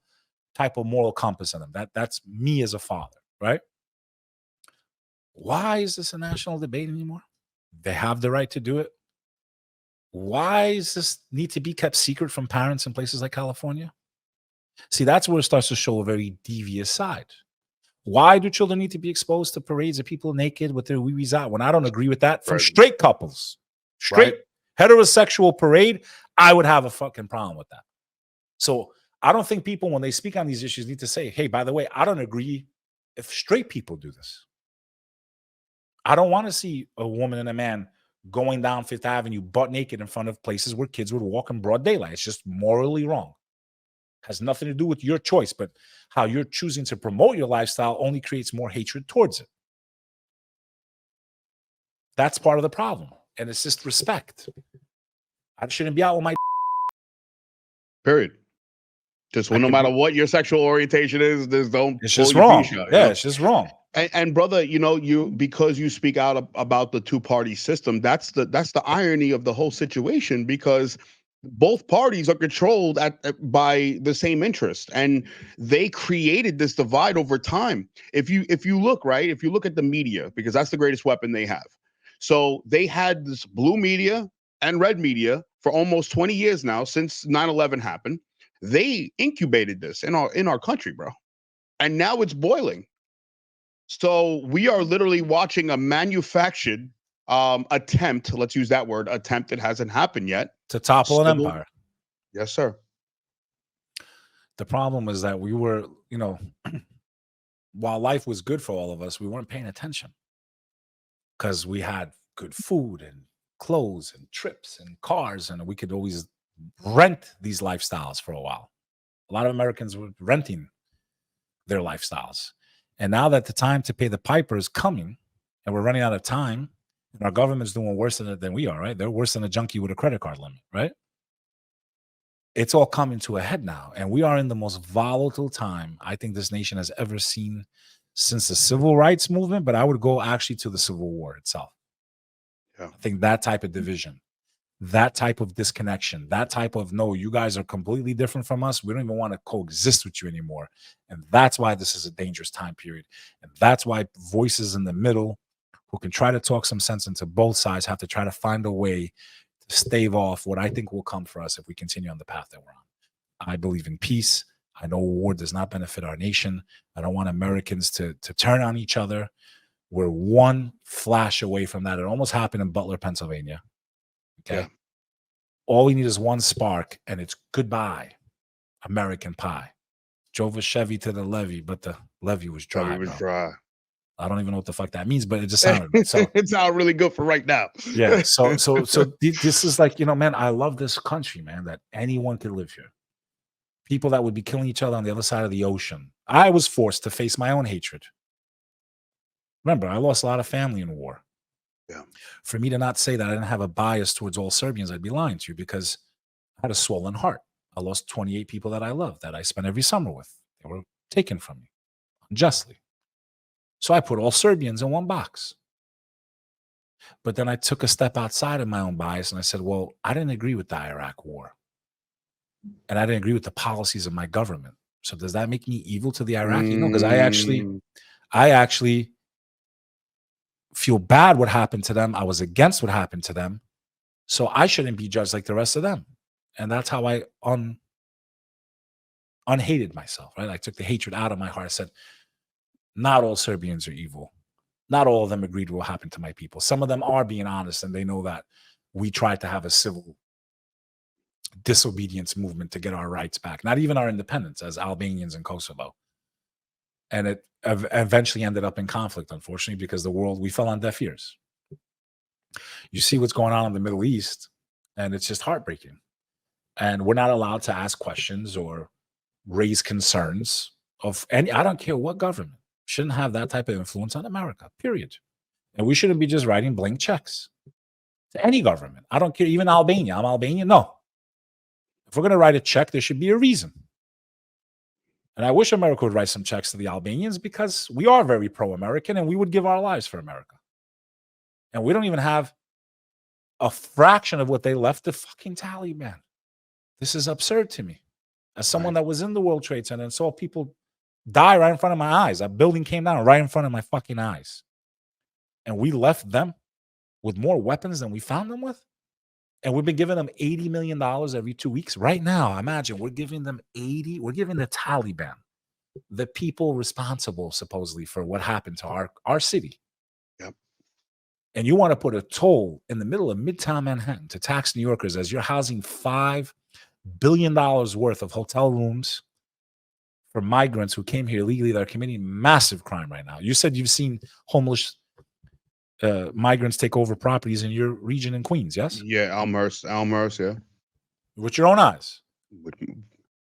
type of moral compass in them. That's me as a father, right? Why is this a national debate anymore? They have the right to do it. Why does this need to be kept secret from parents in places like California? See, that's where it starts to show a very devious side. Why do children need to be exposed to parades of people naked with their wee-wees out? When I don't agree with that from straight couples, straight heterosexual parade, I would have a fucking problem with that. So I don't think people, when they speak on these issues, need to say, hey, by the way, I don't agree if straight people do this. I don't want to see a woman and a man going down Fifth Avenue butt naked in front of places where kids would walk in broad daylight. It's just morally wrong. Has nothing to do with your choice, but how you're choosing to promote your lifestyle only creates more hatred towards it. That's part of the problem. And it's just respect. I shouldn't be out with my period. Just no matter what your sexual orientation is, it's just wrong. It's just wrong. And brother, because you speak out about the two-party system, that's the irony of the whole situation, because both parties are controlled by the same interest, and they created this divide over time. If you look at the media, because that's the greatest weapon they have. So they had this blue media and red media for almost 20 years now, since 9/11 happened. They incubated this in our country, bro. And now it's boiling. So we are literally watching a manufactured attempt, let's use that word, attempt that hasn't happened yet, to topple an empire. Yes, sir. The problem is that we were, while life was good for all of us, we weren't paying attention because we had good food and clothes and trips and cars, and we could always rent these lifestyles for a while. A lot of Americans were renting their lifestyles. And now that the time to pay the piper is coming and we're running out of time, and our government's doing worse than we are, right? They're worse than a junkie with a credit card limit, right? It's all coming to a head now. And we are in the most volatile time I think this nation has ever seen since the civil rights movement, but I would go actually to the Civil War itself. Yeah. I think that type of division, that type of disconnection, that type of, no, you guys are completely different from us. We don't even want to coexist with you anymore. And that's why this is a dangerous time period. And that's why voices in the middle who can try to talk some sense into both sides have to try to find a way to stave off what I think will come for us if we continue on the path that we're on. I believe in peace. I know war does not benefit our nation. I don't want Americans to turn on each other. We're one flash away from that. It almost happened in Butler, Pennsylvania. Okay. Yeah. All we need is one spark, and it's goodbye, American pie. Drove a Chevy to the levee, but the levee was dry. Dry. I don't even know what the fuck that means, but it just sounded so. It sounded really good for right now. Yeah. So this is like, man, I love this country, man, that anyone could live here. People that would be killing each other on the other side of the ocean. I was forced to face my own hatred. Remember, I lost a lot of family in war. Yeah. For me to not say that I didn't have a bias towards all Serbians, I'd be lying to you, because I had a swollen heart. I lost 28 people that I loved, that I spent every summer with. They were taken from me unjustly. So I put all Serbians in one box. But then I took a step outside of my own bias and I said, well, I didn't agree with the Iraq war. And I didn't agree with the policies of my government. So does that make me evil to the Iraqi? No, because I actually feel bad what happened to them. I was against what happened to them. So I shouldn't be judged like the rest of them. And that's how I unhated myself, right? I took the hatred out of my heart. I said, not all Serbians are evil. Not all of them agreed with what happened to my people. Some of them are being honest, and they know that we tried to have a civil disobedience movement to get our rights back, not even our independence as Albanians in Kosovo. And it eventually ended up in conflict, unfortunately, because we fell on deaf ears. You see what's going on in the Middle East, and it's just heartbreaking. And we're not allowed to ask questions or raise concerns of any, I don't care what government, shouldn't have that type of influence on America, period. And we shouldn't be just writing blank checks to any government. I don't care, even Albania. I'm Albanian. No. If we're going to write a check, there should be a reason. And I wish America would write some checks to the Albanians, because we are very pro-American and we would give our lives for America. And we don't even have a fraction of what they left the fucking Taliban. This is absurd to me. As someone that was in the World Trade Center and saw people die right in front of my eyes. That building came down right in front of my fucking eyes. And we left them with more weapons than we found them with. And we've been giving them $80 million every 2 weeks. Right now, imagine we're giving them we're giving the Taliban, the people responsible supposedly for what happened to our city. Yep. And you want to put a toll in the middle of Midtown Manhattan to tax New Yorkers as you're housing $5 billion worth of hotel rooms for migrants who came here illegally that are committing massive crime right now. You said you've seen homeless migrants take over properties in your region in Queens, yes? Yeah, Elmhurst, yeah. With your own eyes.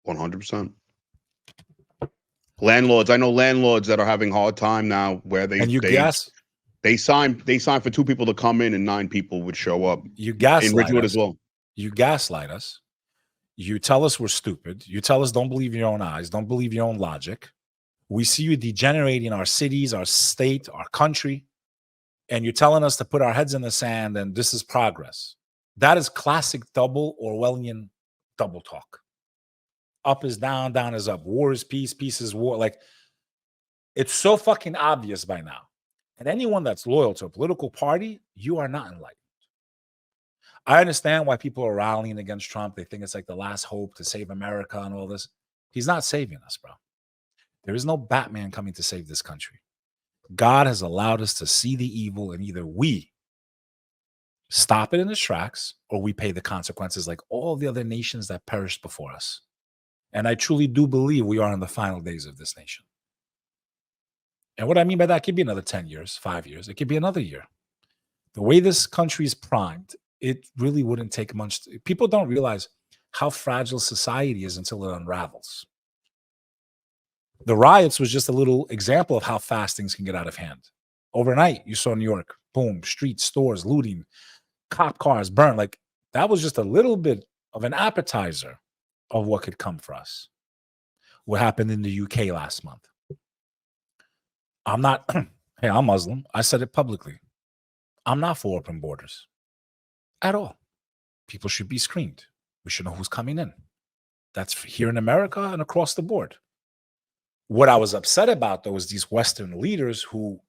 100%. Landlords, I know landlords that are having a hard time now where they sign for 2 people to come in and 9 people would show up. You gaslight in Ridgewood us. As well. You gaslight us. You tell us we're stupid. You tell us don't believe your own eyes, don't believe your own logic. We see you degenerating our cities, our state, our country, and you're telling us to put our heads in the sand and this is progress. That is classic double Orwellian double talk. Up is down, down is up. War is peace, peace is war. Like, it's so fucking obvious by now. And anyone that's loyal to a political party, you are not enlightened. I understand why people are rallying against Trump. They think it's like the last hope to save America and all this. He's not saving us, bro. There is no Batman coming to save this country. God has allowed us to see the evil, and either we stop it in its tracks or we pay the consequences like all the other nations that perished before us. And I truly do believe we are in the final days of this nation. And what I mean by that could be another 10 years, 5 years. It could be another year. The way this country is primed, it really wouldn't take much. People don't realize how fragile society is until it unravels. The riots was just a little example of how fast things can get out of hand. Overnight, you saw New York, boom, streets, stores, looting, cop cars burned. Like, that was just a little bit of an appetizer of what could come for us. What happened in the UK last month. I'm not, hey, I'm Muslim. I said it publicly. I'm not for open borders at all. People should be screened. We should know who's coming in. That's here in America and across the board. What I was upset about, though, is these Western leaders who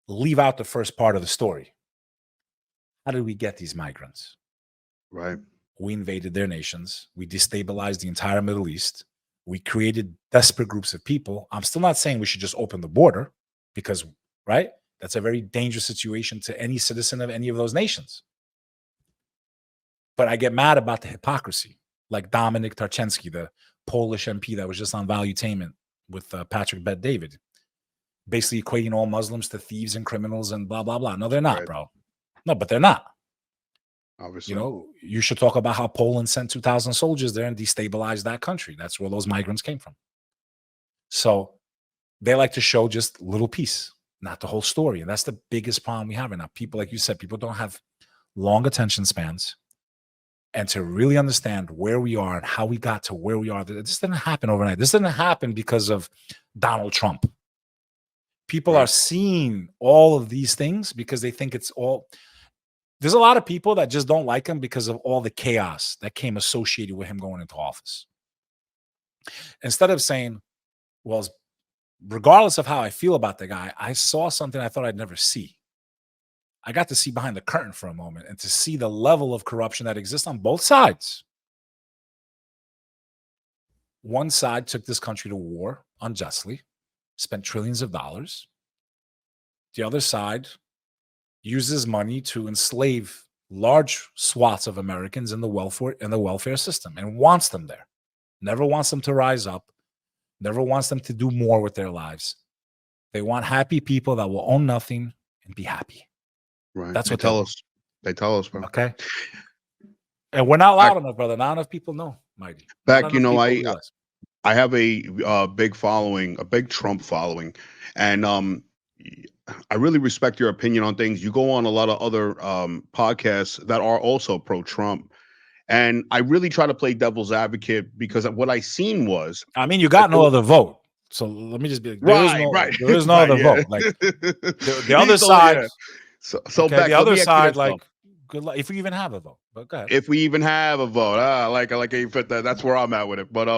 leave out the first part of the story. How did we get these migrants? Right. We invaded their nations. We destabilized the entire Middle East. We created desperate groups of people. I'm still not saying we should just open the border because, right, that's a very dangerous situation to any citizen of any of those nations. But I get mad about the hypocrisy, like Dominic Tarczynski, the Polish MP that was just on Valuetainment with Patrick Bet-David, basically equating all Muslims to thieves and criminals and blah, blah, blah. No, they're not, bro. No, but they're not. Obviously. You know, you should talk about how Poland sent 2,000 soldiers there and destabilized that country. That's where those migrants came from. So they like to show just a little piece, not the whole story. And that's the biggest problem we have right now. People, like you said, people don't have long attention spans. And to really understand where we are and how we got to where we are, this didn't happen overnight. This didn't happen because of Donald Trump. People are seeing all of these things because they think it's all. There's a lot of people that just don't like him because of all the chaos that came associated with him going into office. Instead of saying, well, regardless of how I feel about the guy, I saw something I thought I'd never see. I got to see behind the curtain for a moment and to see the level of corruption that exists on both sides. One side took this country to war unjustly, spent trillions of dollars. The other side uses money to enslave large swaths of Americans in the welfare system and wants them there. Never wants them to rise up. Never wants them to do more with their lives. They want happy people that will own nothing and be happy. Right. That's what they tell us. They tell us, bro. Okay. And we're not loud enough, brother. Not enough people know, Mighty. Back, you know, I have a big following, a big Trump following, and I really respect your opinion on things. You go on a lot of other podcasts that are also pro-Trump, and I really try to play devil's advocate because what I seen was, I mean, you got no other vote. So let me just be there is no other vote. Like the other side. Yeah. So okay, Bek, the other side, like, good luck if we even have a vote. But go ahead. If we even have a vote, I like how you put that. That's where I'm at with it. But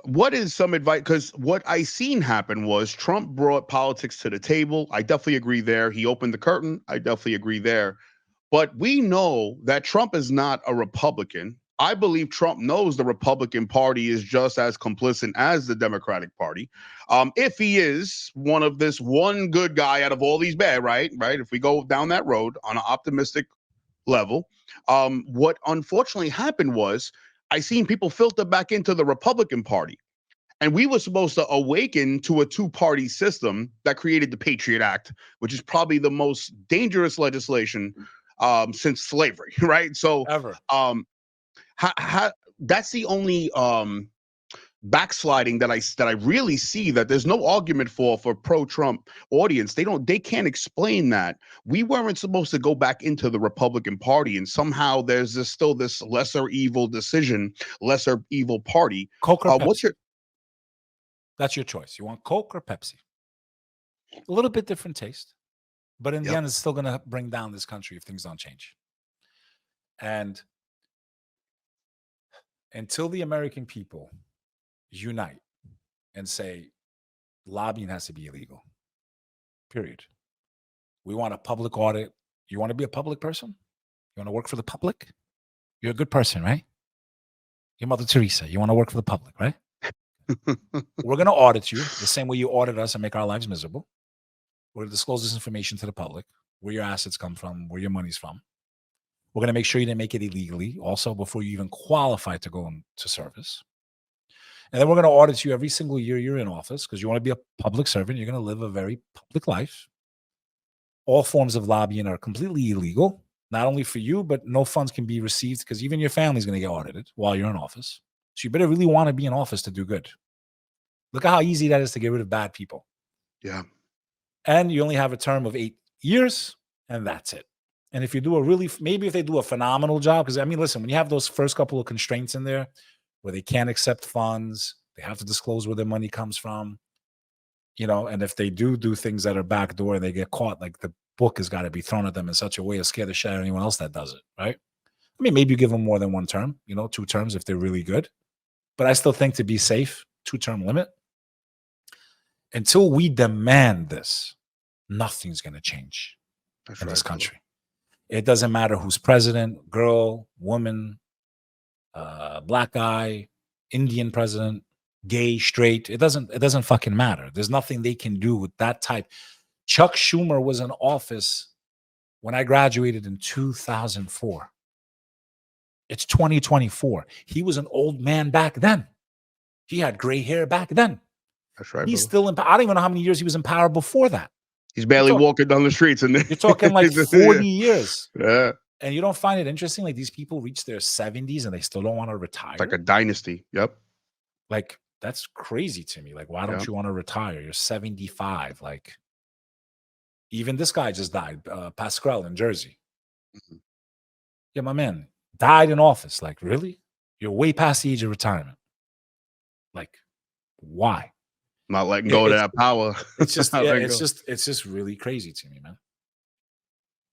what is some advice? Because what I seen happen was Trump brought politics to the table. I definitely agree there. He opened the curtain. I definitely agree there. But we know that Trump is not a Republican. I believe Trump knows the Republican Party is just as complicit as the Democratic Party. If he is one good guy out of all these bad, right? If we go down that road on an optimistic level, what unfortunately happened was I seen people filter back into the Republican Party. And we were supposed to awaken to a two-party system that created the Patriot Act, which is probably the most dangerous legislation since slavery, right? So ever. That's the only backsliding that I really see, that there's no argument for pro-Trump audience. They can't explain that. We weren't supposed to go back into the Republican Party, and somehow there's still this lesser evil decision, lesser evil party. Coke or Pepsi? That's your choice. You want Coke or Pepsi? A little bit different taste, but in the end, it's still going to bring down this country if things don't change. And until the American people unite and say lobbying has to be illegal, period. We want a public audit. You want to be a public person? You want to work for the public? You're a good person, right? You're Mother Teresa. You want to work for the public, right? We're going to audit you the same way you audit us and make our lives miserable. We're going to disclose this information to the public, where your assets come from, where your money's from. We're going to make sure you didn't make it illegally also before you even qualify to go into service. And then we're going to audit you every single year you're in office because you want to be a public servant. You're going to live a very public life. All forms of lobbying are completely illegal, not only for you, but no funds can be received because even your family's going to get audited while you're in office. So you better really want to be in office to do good. Look at how easy that is to get rid of bad people. Yeah. And you only have a term of 8 years, and that's it. And if you do maybe if they do a phenomenal job, because I mean, listen, when you have those first couple of constraints in there where they can't accept funds, they have to disclose where their money comes from, and if they do things that are backdoor and they get caught, like the book has got to be thrown at them in such a way to scare the shit out of anyone else that does it, right? I mean, maybe you give them more than one term, 2 terms if they're really good. But I still think to be safe, 2-term limit. Until we demand this, nothing's going to change in this country. It doesn't matter who's president, girl, woman, black guy, Indian president, gay, straight. It doesn't fucking matter. There's nothing they can do with that type. Chuck Schumer was in office when I graduated in 2004. It's 2024. He was an old man back then. He had gray hair back then. That's right. He's still in power. I don't even know how many years he was in power before that. He's barely walking down the streets. And you're talking like 40 years. Yeah. And you don't find it interesting? Like these people reach their 70s and they still don't want to retire. It's like a dynasty. Yep. Like that's crazy to me. Like, why don't you want to retire? You're 75. Like even this guy just died, Pascal in Jersey. Mm-hmm. Yeah, my man died in office. Like, really? You're way past the age of retirement. Like, why? Not letting go of that power. It's just, it's just really crazy to me, man.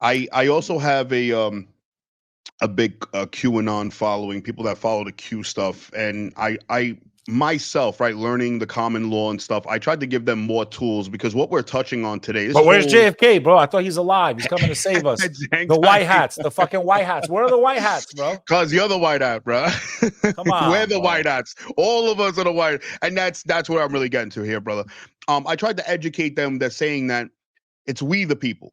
I also have a big QAnon following, people that follow the Q stuff, and I myself, right, learning the common law and stuff. I tried to give them more tools because what we're touching on today. But where's JFK, bro? I thought he's alive. He's coming to save us. The white hats, the fucking white hats. Where are the white hats, bro? Cause you're the white hat, bro. Come on, we're the white hats. All of us are the white, and that's what I'm really getting to here, brother. I tried to educate them that saying that it's we the people.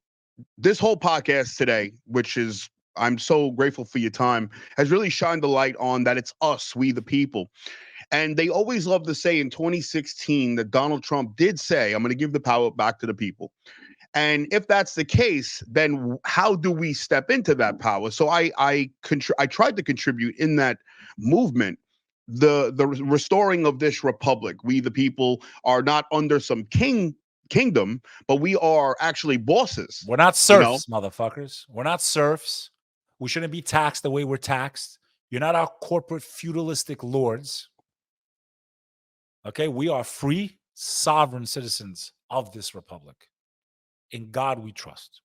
This whole podcast today, which is I'm so grateful for your time, has really shined the light on that it's us, we the people. And they always love to say in 2016 that Donald Trump did say, I'm going to give the power back to the people. And if that's the case, then how do we step into that power? So I tried to contribute in that movement, the restoring of this republic. We the people are not under some kingdom, but we are actually bosses. We're not serfs, motherfuckers. We're not serfs. We shouldn't be taxed the way we're taxed. You're not our corporate feudalistic lords. Okay, we are free, sovereign citizens of this republic. In God we trust.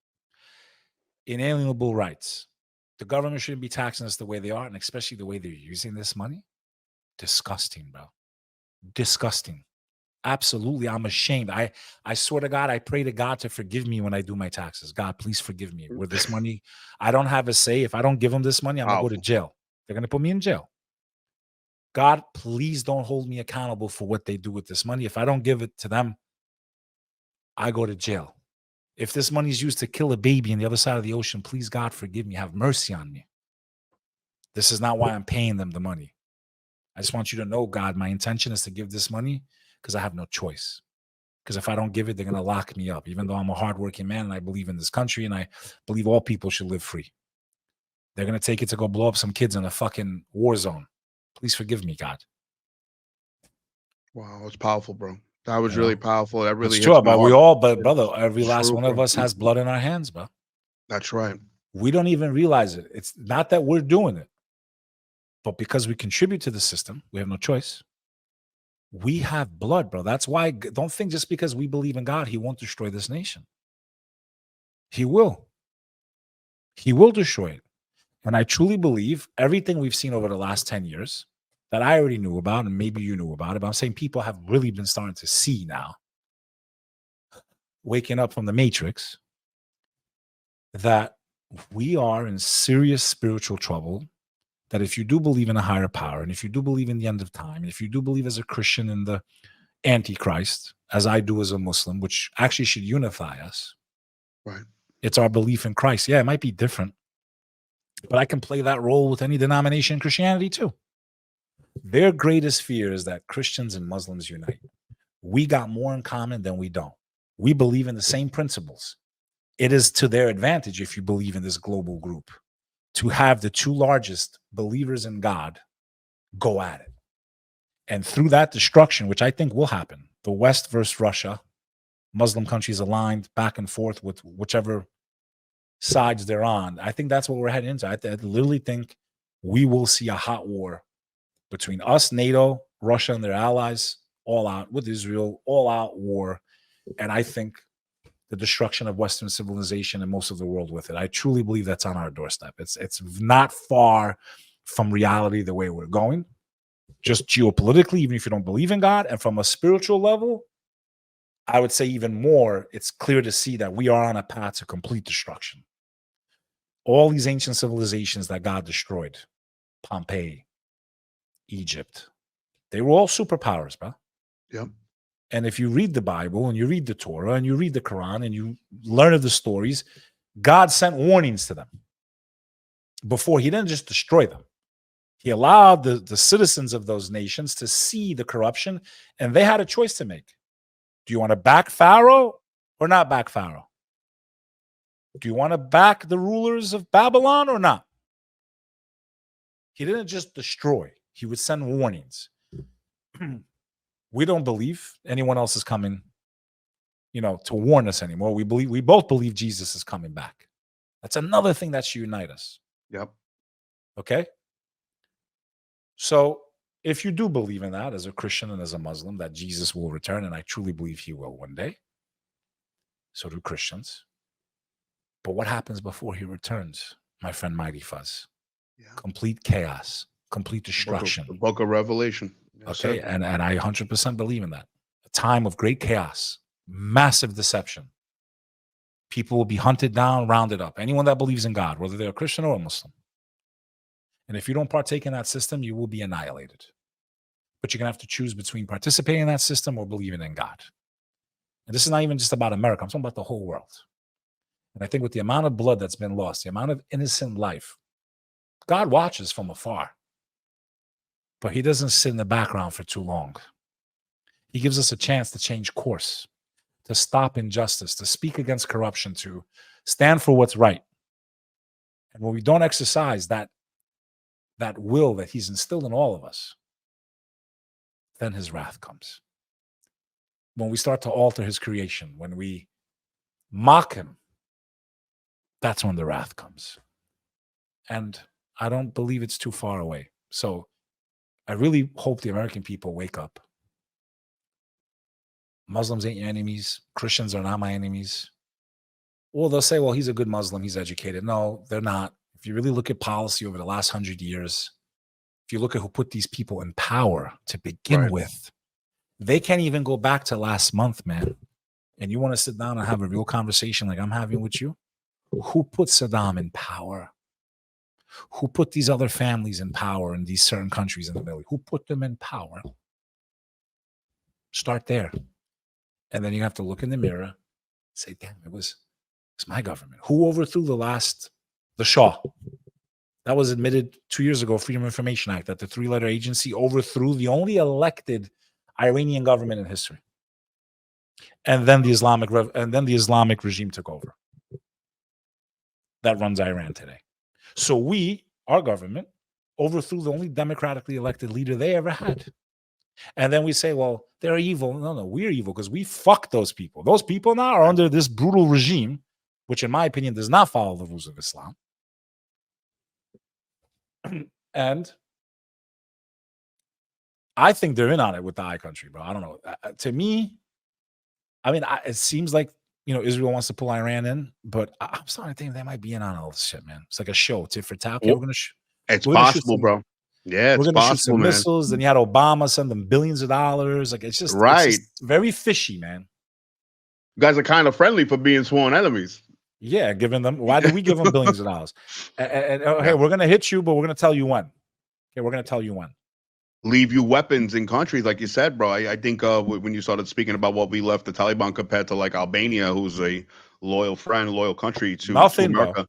Inalienable rights. The government shouldn't be taxing us the way they are, and especially the way they're using this money. Disgusting, bro. Disgusting. Absolutely, I'm ashamed. I swear to God, I pray to God to forgive me when I do my taxes. God, please forgive me. With this money, I don't have a say. If I don't give them this money, I'm going to go to jail. They're going to put me in jail. God, please don't hold me accountable for what they do with this money. If I don't give it to them, I go to jail. If this money is used to kill a baby on the other side of the ocean, please, God, forgive me. Have mercy on me. This is not why I'm paying them the money. I just want you to know, God, my intention is to give this money because I have no choice. Because if I don't give it, they're going to lock me up, even though I'm a hardworking man and I believe in this country and I believe all people should live free. They're going to take it to go blow up some kids in a fucking war zone. Please forgive me, God. Wow, it's powerful, bro. That was really powerful. That really it's true, but brother, every last one of us has blood in our hands, bro. That's right. We don't even realize it. It's not that we're doing it, but because we contribute to the system, we have no choice. We have blood, bro. That's why don't think just because we believe in God, he won't destroy this nation. He will. He will destroy it. And I truly believe everything we've seen over the last 10 years that I already knew about, and maybe you knew about it, but I'm saying people have really been starting to see now, waking up from the matrix, that we are in serious spiritual trouble, that if you do believe in a higher power, and if you do believe in the end of time, and if you do believe as a Christian in the Antichrist, as I do as a Muslim, which actually should unify us, right? It's our belief in Christ. Yeah, it might be different, but I can play that role with any denomination in Christianity too. Their greatest fear is that Christians and Muslims unite. We got more in common than we don't. We believe in the same principles. It is to their advantage, if you believe in this global group, to have the two largest believers in God go at it. And through that destruction, which I think will happen, the West versus Russia, Muslim countries aligned back and forth with whichever sides they're on. I think that's what we're heading into. I literally think we will see a hot war between us, NATO, Russia, and their allies, all out with Israel, all out war. And I think the destruction of Western civilization and most of the world with it. I truly believe that's on our doorstep. It's not far from reality the way we're going, just geopolitically, even if you don't believe in God. And from a spiritual level, I would say even more, it's clear to see that we are on a path to complete destruction. All these ancient civilizations that God destroyed, Pompeii, Egypt, they were all superpowers, bro. Yep. And if you read the Bible and you read the Torah and you read the Quran and you learn of the stories, God sent warnings to them before. He didn't just destroy them. He allowed the citizens of those nations to see the corruption, and they had a choice to make. Do you want to back Pharaoh or not back Pharaoh? Do you want to back the rulers of Babylon or not? He didn't just destroy. He would send warnings. We don't believe anyone else is coming, to warn us anymore. We both believe Jesus is coming back. That's another thing that should unite us. Yep. Okay? So if you do believe in that as a Christian and as a Muslim, that Jesus will return, and I truly believe he will one day, so do Christians. But what happens before he returns, my friend Mighty Fuzz? Yeah. Complete chaos, complete destruction. The book of Revelation. Yes, okay, and I 100% believe in that. A time of great chaos, massive deception. People will be hunted down, rounded up. Anyone that believes in God, whether they're a Christian or a Muslim. And if you don't partake in that system, you will be annihilated. But you're going to have to choose between participating in that system or believing in God. And this is not even just about America. I'm talking about the whole world. And I think with the amount of blood that's been lost, the amount of innocent life, God watches from afar. But he doesn't sit in the background for too long. He gives us a chance to change course, to stop injustice, to speak against corruption, to stand for what's right. And when we don't exercise that will that he's instilled in all of us, then his wrath comes. When we start to alter his creation, when we mock him, that's when the wrath comes. And I don't believe it's too far away. So I really hope the American people wake up. Muslims ain't your enemies. Christians are not my enemies. Well, they'll say, well, he's a good Muslim. He's educated. No, they're not. If you really look at policy over the last 100 years, if you look at who put these people in power to begin with, they can't even go back to last month, man. And you want to sit down and have a real conversation like I'm having with you? Who put Saddam in power? Who put these other families in power in these certain countries in the Middle East? Who put them in power? Start there. And then you have to look in the mirror, say, damn, it's my government. Who overthrew the Shah? That was admitted 2 years ago, Freedom of Information Act, that the three-letter agency overthrew the only elected Iranian government in history. And then the Islamic regime took over. That runs Iran today. So our government, overthrew the only democratically elected leader they ever had. And then we say, well, they're evil. No, we're evil because we fucked those people. Those people now are under this brutal regime, which in my opinion does not follow the rules of Islam. And I think they're in on it with the I country, bro. I don't know. To me, it seems like, Israel wants to pull Iran in, but I'm starting to think they might be in on all this shit, man. It's like a show, tit for tat. Okay, it's possible, bro. Yeah, it's possible, shoot some missiles. Then you had Obama send them billions of dollars. Like it's just very fishy, man. You guys are kind of friendly for being sworn enemies. Yeah, giving them. Why do we give them billions of dollars? And hey, we're gonna hit you, but we're gonna tell you when. Okay, we're gonna tell you when. Leave you weapons in countries, like you said, bro. I think when you started speaking about what we left the Taliban compared to like Albania, who's a loyal friend, loyal country to America. Bro.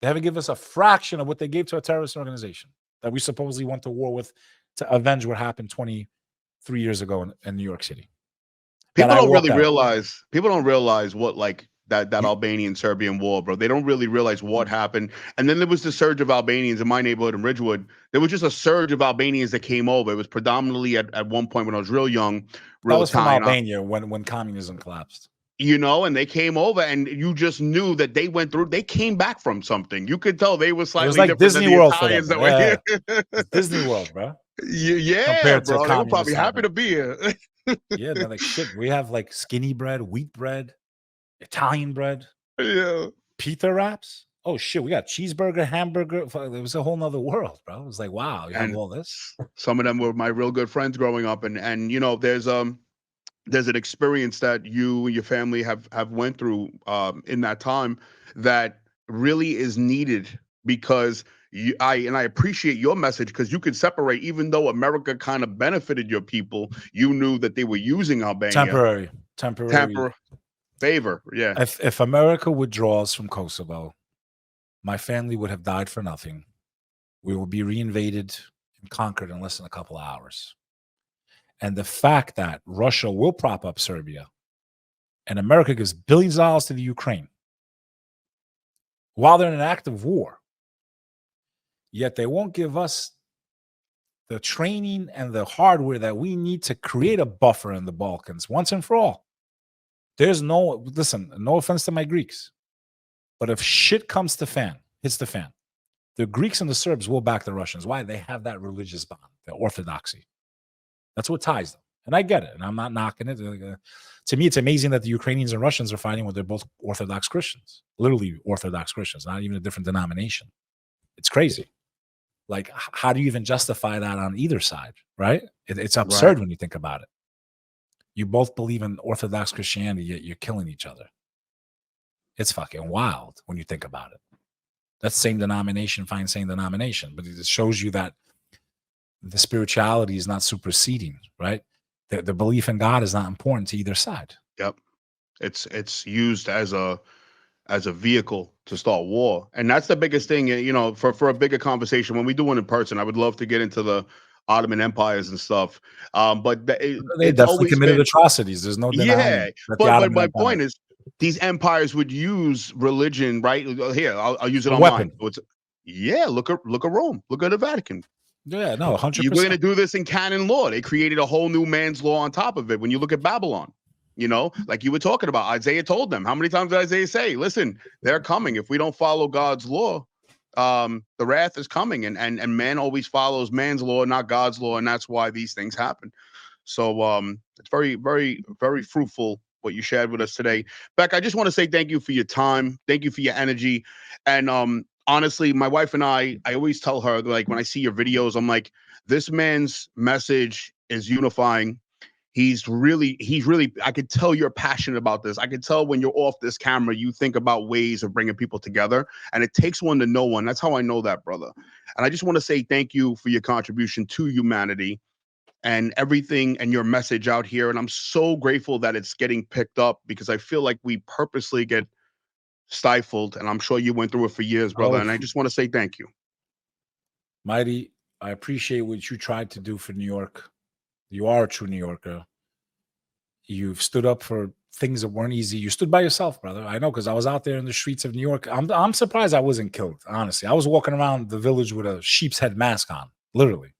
They haven't given us a fraction of what they gave to a terrorist organization that we supposedly went to war with to avenge what happened 23 years ago in New York City. People don't really realize. People don't realize what like that Albanian-Serbian war, bro. They don't really realize what happened. And then there was the surge of Albanians in my neighborhood in Ridgewood. There was just a surge of Albanians that came over. It was predominantly at one point when I was real young, real that was Italian. From Albania when communism collapsed. You know, and they came over, and you just knew that they went through. They came back from something. You could tell they were slightly like different Disney than the World Italians for them. that were here. It's Disney World, bro. Yeah, bro. They were probably happy to be here. Yeah, they're like, shit, we have like skinny bread, wheat bread, Italian bread, pita wraps. Oh shit, we got cheeseburger, hamburger. It was a whole nother world, bro. It was like, wow, you have all this. Some of them were my real good friends growing up, and you know, there's an experience that you and your family have went through in that time that really is needed, because I appreciate your message, because you could separate. Even though America kind of benefited your people, you knew that they were using Albania temporary favor. Yeah. If America withdraws from Kosovo, my family would have died for nothing. We will be reinvaded and conquered in less than a couple of hours. And the fact that Russia will prop up Serbia and America gives billions of dollars to the Ukraine while they're in an active war, yet they won't give us the training and the hardware that we need to create a buffer in the Balkans once and for all. There's no offense to my Greeks, but if shit hits the fan, the Greeks and the Serbs will back the Russians. Why? They have that religious bond, the orthodoxy. That's what ties them. And I get it, and I'm not knocking it. To me, it's amazing that the Ukrainians and Russians are fighting when they're both Orthodox Christians, literally Orthodox Christians, not even a different denomination. It's crazy. Like, how do you even justify that on either side, right? It's absurd when you think about it. You both believe in Orthodox Christianity, yet you're killing each other. It's fucking wild when you think about it. That's same denomination, same denomination. But it shows you that the spirituality is not superseding, right? The belief in God is not important to either side. Yep. It's used as a vehicle to start war. And that's the biggest thing, you know, for a bigger conversation. When we do one in person, I would love to get into the Ottoman empires and stuff. But they definitely committed atrocities. There's no denying. Yeah, but my point is, these empires would use religion, right? Here, I'll use it on mine. Look at Rome. Look at the Vatican. Yeah, no, 100%. You're going to do this in canon law. They created a whole new man's law on top of it. When you look at Babylon, you know, like you were talking about, Isaiah told them. How many times did Isaiah say, listen, they're coming. If we don't follow God's law, the wrath is coming. And man always follows man's law, not God's law. And that's why these things happen. So it's very, very, very fruitful what you shared with us today. Bek, I just want to say thank you for your time. Thank you for your energy. And honestly, my wife and I always tell her, like, when I see your videos, I'm like, this man's message is unifying. He's really, I could tell you're passionate about this. I could tell when you're off this camera, you think about ways of bringing people together, and it takes one to know one. That's how I know that, brother. And I just want to say thank you for your contribution to humanity and everything and your message out here. And I'm so grateful that it's getting picked up, because I feel like we purposely get stifled, and I'm sure you went through it for years, brother. And I just want to say thank you. Mighty, I appreciate what you tried to do for New York. You are a true New Yorker. You've stood up for things that weren't easy. You stood by yourself, brother. I know, because I was out there in the streets of New York. I'm surprised I wasn't killed, honestly. I was walking around the village with a sheep's head mask on, literally,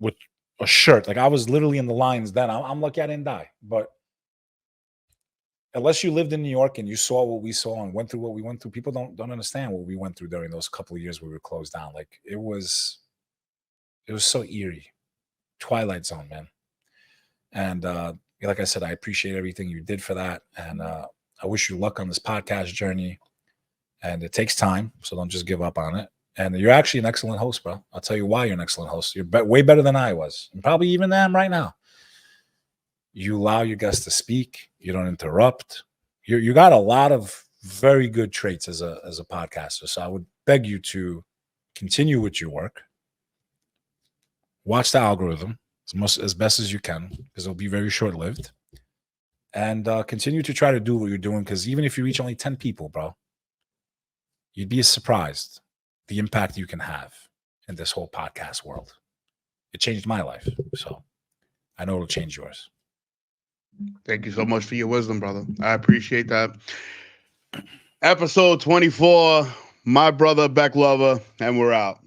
with a shirt. Like, I was literally in the lines then. I'm lucky I didn't die. But unless you lived in New York and you saw what we saw and went through what we went through, people don't understand what we went through during those couple of years we were closed down. Like, it was so eerie. Twilight Zone, man. And like I said, I appreciate everything you did for that. And I wish you luck on this podcast journey. And it takes time, so don't just give up on it. And you're actually an excellent host, bro. I'll tell you why you're an excellent host. You're way better than I was, and probably even am right now. You allow your guests to speak. You don't interrupt. You got a lot of very good traits as a podcaster. So I would beg you to continue with your work. Watch the algorithm as best as you can, because it'll be very short-lived. And continue to try to do what you're doing, because even if you reach only 10 people, bro, you'd be surprised the impact you can have in this whole podcast world. it changed my life. So I know it'll change yours. Thank you so much for your wisdom, brother. I appreciate that. Episode 24, my brother Bek Lover, and we're out.